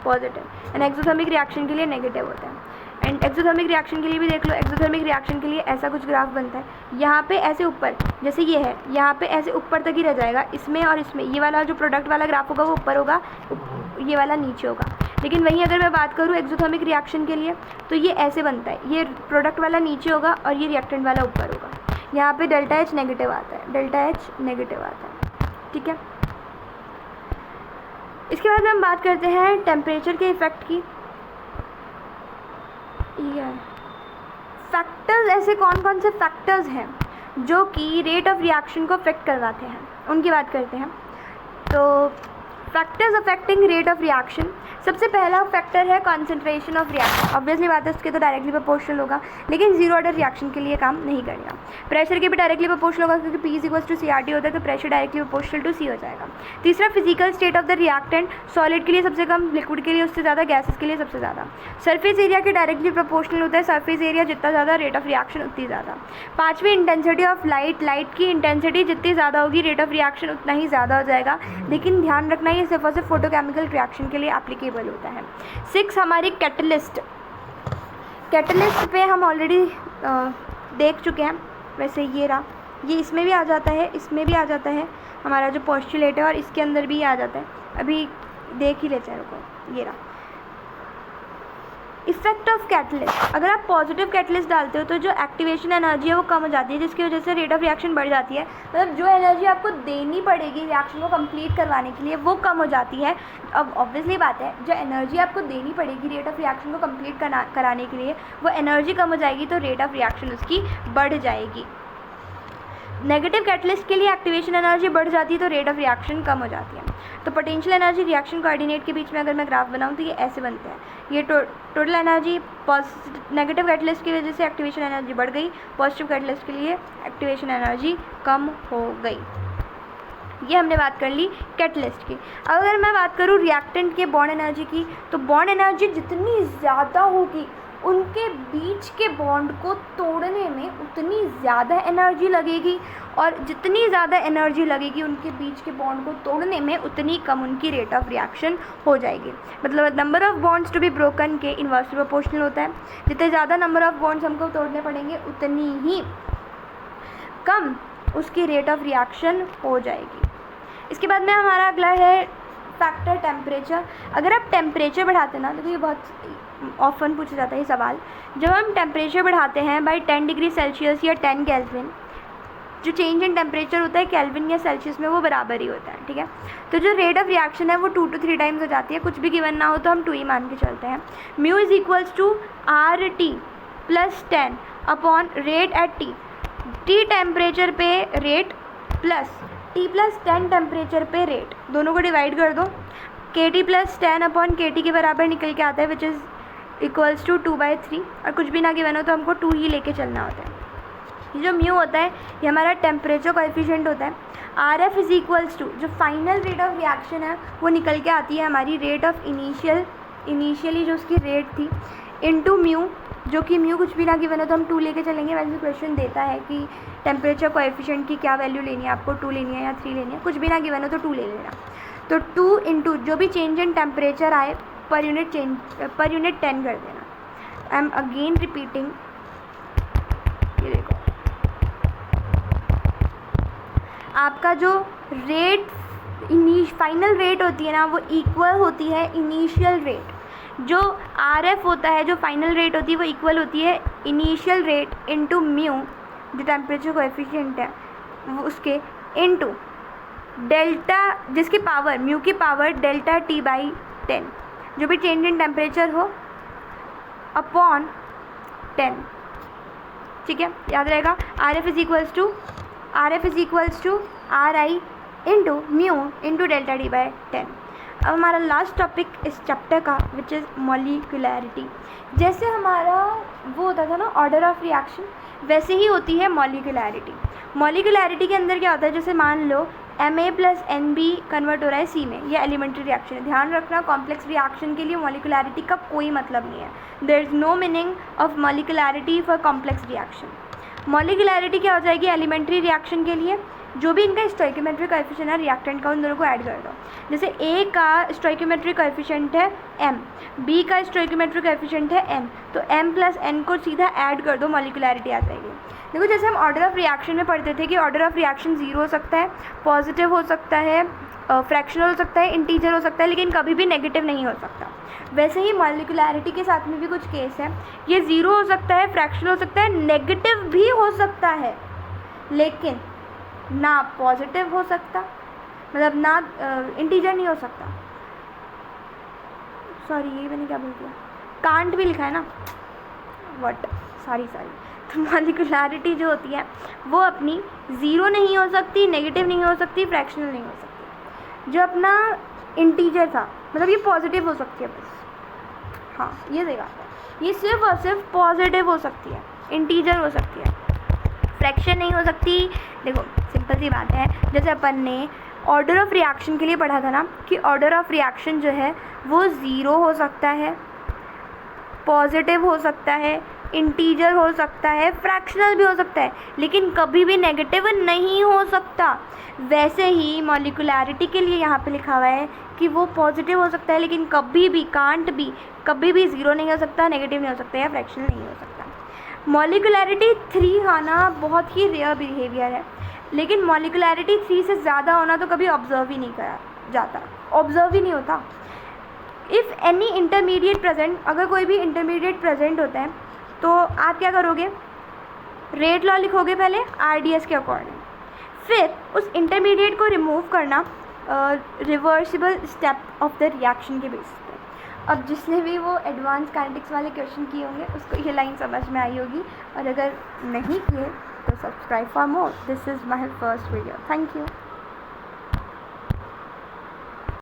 A: पॉजिटिव, एंड एक्सोथर्मिक रिएक्शन के लिए नेगेटिव होता है। एंड एक्सोथर्मिक रिएक्शन के लिए भी देख लो, एक्सोथर्मिक रिएक्शन के लिए ऐसा कुछ ग्राफ बनता है, यहाँ पे ऐसे ऊपर, जैसे ये है, यहाँ पे ऐसे ऊपर तक ही रह जाएगा, इसमें और इसमें। ये वाला जो प्रोडक्ट वाला ग्राफ होगा वो ऊपर होगा, ये वाला नीचे होगा। लेकिन वहीं अगर मैं बात करूँ एक्सोथर्मिक रिएक्शन के लिए, तो ये ऐसे बनता है, ये प्रोडक्ट वाला नीचे होगा और ये रिएक्टेंट वाला ऊपर होगा। यहाँ पे डेल्टा H नेगेटिव आता है, डेल्टा H नेगेटिव आता है, ठीक है। इसके बाद में हम बात करते हैं टेम्परेचर के इफ़ेक्ट की। ये फैक्टर्स, ऐसे कौन कौन से फैक्टर्स हैं जो कि रेट ऑफ रिएक्शन को अफेक्ट करवाते हैं, उनकी बात करते हैं। तो factors affecting rate of reaction, सबसे पहला फैक्टर है कॉन्सेंट्रेशन ऑफ रिएक्शन। ऑब्वियसली बात है उसके तो डायरेक्टली प्रोपोर्शनल होगा, लेकिन जीरो ऑर्डर रिएक्शन के लिए काम नहीं करेगा। प्रेशर के भी डायरेक्टली प्रोपोर्शनल होगा, क्योंकि P = CRT होता है, तो pressure directly proportional to C हो जाएगा। तीसरा physical state of the reactant, solid के लिए सबसे कम, लिक्विड के लिए उससे ज़्यादा, गैसेस के लिए सबसे ज़्यादा। सरफेस एरिया के डायरेक्टली प्रोपोर्शनल होता है, सरफेस एरिया जितना ज़्यादा रेट ऑफ रिएक्शन उतनी ज़्यादा। पाँचवीं इंटेंसिटी ऑफ लाइट, लाइट की इंटेंसिटी जितनी ज़्यादा होगी रेट ऑफ रिएक्शन उतना ही ज़्यादा हो जाएगा। लेकिन ध्यान रखना ये सिर्फ और सिर्फ फोटोकेमिकल रिएक्शन के लिए एप्लीकेबल होता है। 6 हमारी कैटलिस्ट, कैटलिस्ट पे हम ऑलरेडी देख चुके हैं। वैसे ये रहा, ये इसमें भी आ जाता है, इसमें भी आ जाता है हमारा जो पोस्टुलेट है, और इसके अंदर भी आ जाता है। अभी देख ही लेते हैं, रुको, ये रहा इफेक्ट ऑफ कैटलिस्ट। अगर आप पॉजिटिव कैटलिस्ट डालते हो तो जो एक्टिवेशन एनर्जी है वो कम हो जाती है, जिसकी वजह से रेट ऑफ रिएक्शन बढ़ जाती है। मतलब जो एनर्जी आपको देनी पड़ेगी रिएक्शन को कंप्लीट करवाने के लिए वो कम हो जाती है। अब ऑब्वियसली बात है, जो एनर्जी आपको देनी पड़ेगी रेट ऑफ रिएक्शन को कंप्लीट कराने के लिए वो एनर्जी कम हो जाएगी, तो रेट ऑफ रिएक्शन उसकी बढ़ जाएगी। नेगेटिव कैटलिस्ट के लिए एक्टिवेशन एनर्जी बढ़ जाती है तो रेट ऑफ रिएक्शन कम हो जाती है। तो पोटेंशियल एनर्जी रिएक्शन कोऑर्डिनेट के बीच में अगर मैं ग्राफ बनाऊं तो ये ऐसे बनते हैं। ये टोटल एनर्जी नेगेटिव कैटलिस्ट की वजह से एक्टिवेशन एनर्जी बढ़ गई, पॉजिटिव कैटलिस्ट के लिए एक्टिवेशन एनर्जी कम हो गई। ये हमने बात कर ली कैटलिस्ट की। अब अगर मैं बात करूँ रिएक्टेंट के बॉन्ड एनर्जी की, तो बॉन्ड एनर्जी जितनी ज़्यादा होगी उनके बीच के बॉन्ड को तोड़ने में उतनी ज़्यादा एनर्जी लगेगी, और जितनी ज़्यादा एनर्जी लगेगी उनके बीच के बॉन्ड को तोड़ने में उतनी कम उनकी रेट ऑफ रिएक्शन हो जाएगी। मतलब number of bonds to be broken के इन्वर्सली प्रोपोर्शनल होता है। जितने ज़्यादा नंबर ऑफ़ बॉन्ड्स हमको तोड़ने पड़ेंगे उतनी ही कम उसकी रेट ऑफ रिएक्शन हो जाएगी। इसके बाद में हमारा अगला है फैक्टर टेम्परेचर। अगर आप टेम्परेचर बढ़ाते ना, तो ये बहुत ऑफन पूछा जाता है ये सवाल, जब हम टेम्परेचर बढ़ाते हैं बाई 10 डिग्री सेल्सियस या 10 केल्विन, जो चेंज इन टेम्परेचर होता है केल्विन या सेल्सियस में वो बराबर ही होता है, ठीक है। तो जो रेट ऑफ रिएक्शन है वो 2 to 3 टाइम्स हो जाती है। कुछ भी गिवन ना हो तो हम 2 ही मान के चलते हैं। Mu is equals to RT + 10 upon rate at T। T temperature पे रेट प्लस T + 10 टेम्परेचर पे रेट, दोनों को डिवाइड कर दो। KT + 10 अपॉन KT के बराबर निकल के आता है, विच इज़ इक्वल्स टू 2/3। और कुछ भी ना गिवन हो तो हमको 2 ही लेके चलना होता है। ये जो म्यू होता है ये हमारा टेम्परेचर कोएफिशिएंट होता है। RF इज इक्वल्स टू, जो फाइनल रेट ऑफ रिएक्शन है वो निकल के आती है हमारी रेट ऑफ इनिशियली जो उसकी रेट थी, इनटू म्यू, जो कि म्यू कुछ भी ना गिवन हो तो हम 2 लेके चलेंगे। वैसे क्वेश्चन देता है कि टेम्परेचर कोएफिशिएंट की क्या वैल्यू लेनी है, आपको 2 लेनी है या 3 लेनी है, कुछ भी ना गिवन हो तो 2 ले लेना। तो 2 इंटू जो भी चेंज इन टेम्परेचर आए पर यूनिट 10 कर देना। आई एम अगेन रिपीटिंग, ये देखो आपका जो रेट फाइनल रेट होती है ना वो इक्वल होती है इनिशियल रेट। जो RF होता है, जो फाइनल रेट होती है वो इक्वल होती है इनिशियल रेट इनटू म्यू, जो टेम्परेचर कोएफिशिएंट है वो उसके, इनटू डेल्टा, जिसकी पावर म्यू की पावर डेल्टा T/10। जो भी चेंज इन टेम्परेचर हो अपॉन 10, ठीक है, याद रहेगा। R F is equals to R I into mu into delta D by 10। अब हमारा लास्ट टॉपिक इस चैप्टर का विच इज़ मॉलिक्यूलैरिटी। जैसे हमारा वो होता था ना ऑर्डर ऑफ रिएक्शन, वैसे ही होती है मॉलिक्यूलैरिटी। मॉलिक्यूलैरिटी के अंदर क्या होता है, जैसे मान लो Ma प्लस NB कन्वर्ट हो रहा है C में, ये एलिमेंट्री रिएक्शन है। ध्यान रखना कॉम्प्लेक्स रिएक्शन के लिए मॉलिक्यूलैरिटी का कोई मतलब नहीं है। There is no meaning of molecularity for complex reaction. Molecularity क्या हो जाएगी, एलिमेंट्री रिएक्शन के लिए जो भी इनका स्टोइकियोमेट्रिक कोएफिशिएंट है रिएक्टेंट का, उन दोनों को ऐड कर दो। जैसे A का स्टोइकियोमेट्रिक कोएफिशिएंट है M, B का स्टोइकियोमेट्रिक कोएफिशिएंट है N, तो M प्लस N को सीधा ऐड कर दो, मॉलिक्यूलैरिटी आ जाएगी। देखो जैसे हम ऑर्डर ऑफ रिएक्शन में पढ़ते थे कि ऑर्डर ऑफ रिएक्शन 0 हो सकता है, पॉजिटिव हो सकता है, फ्रैक्शनल हो सकता है, इंटीजर हो सकता है, लेकिन कभी भी नेगेटिव नहीं हो सकता। वैसे ही मॉलिक्यूलैरिटी के साथ में भी कुछ केस है, ये 0 हो सकता है, फ्रैक्शनल हो सकता है, नेगेटिव भी हो सकता है, लेकिन ना पॉजिटिव हो सकता, मतलब ना इंटीजर नहीं हो सकता। सॉरी ये मैंने क्या बोल दिया, कांट भी लिखा है ना, वट सॉरी। तो मॉलिक्यूलैरिटी जो होती है वो अपनी 0 नहीं हो सकती, नेगेटिव नहीं हो सकती, फ्रैक्शनल नहीं हो सकती। जो अपना इंटीजर था, मतलब ये पॉजिटिव हो सकती है बस, हाँ ये सही बात है, ये सिर्फ और सिर्फ पॉजिटिव हो सकती है, इंटीजर हो सकती है, फ्रैक्शन नहीं हो सकती। देखो सिंपल सी बात है, जैसे अपन ने ऑर्डर ऑफ रिएक्शन के लिए पढ़ा था ना कि ऑर्डर ऑफ रिएक्शन जो है वो 0 हो सकता है, पॉजिटिव हो सकता है, इंटीजर हो सकता है, फ्रैक्शनल भी हो सकता है, लेकिन कभी भी नेगेटिव नहीं हो सकता। वैसे ही मॉलिक्यूलैरिटी के लिए यहाँ पे लिखा हुआ है कि वो पॉजिटिव हो सकता है, लेकिन कभी भी कांट भी, कभी भी 0 नहीं हो सकता, नेगेटिव नहीं हो सकता या फ्रैक्शनल नहीं हो सकता। मॉलिक्यूलैरिटी 3 आना बहुत ही रेयर बिहेवियर है, लेकिन मॉलिक्यूलैरिटी 3 से ज़्यादा होना तो कभी ऑब्जर्व ही नहीं करा जाता, ऑब्जर्व ही नहीं होता। इफ़ एनी इंटरमीडिएट प्रेजेंट, अगर कोई भी इंटरमीडिएट प्रेजेंट होता है तो आप क्या करोगे, रेट लॉ लिखोगे पहले RDS के अकॉर्डिंग, फिर उस इंटरमीडिएट को रिमूव करना reversible step of the reaction के बेसिस पे। अब जिसने भी वो एडवांस काइनेटिक्स वाले क्वेश्चन किए होंगे उसको ये लाइन समझ में आई होगी, और अगर नहीं किए तो subscribe for more. This is my first video. Thank you.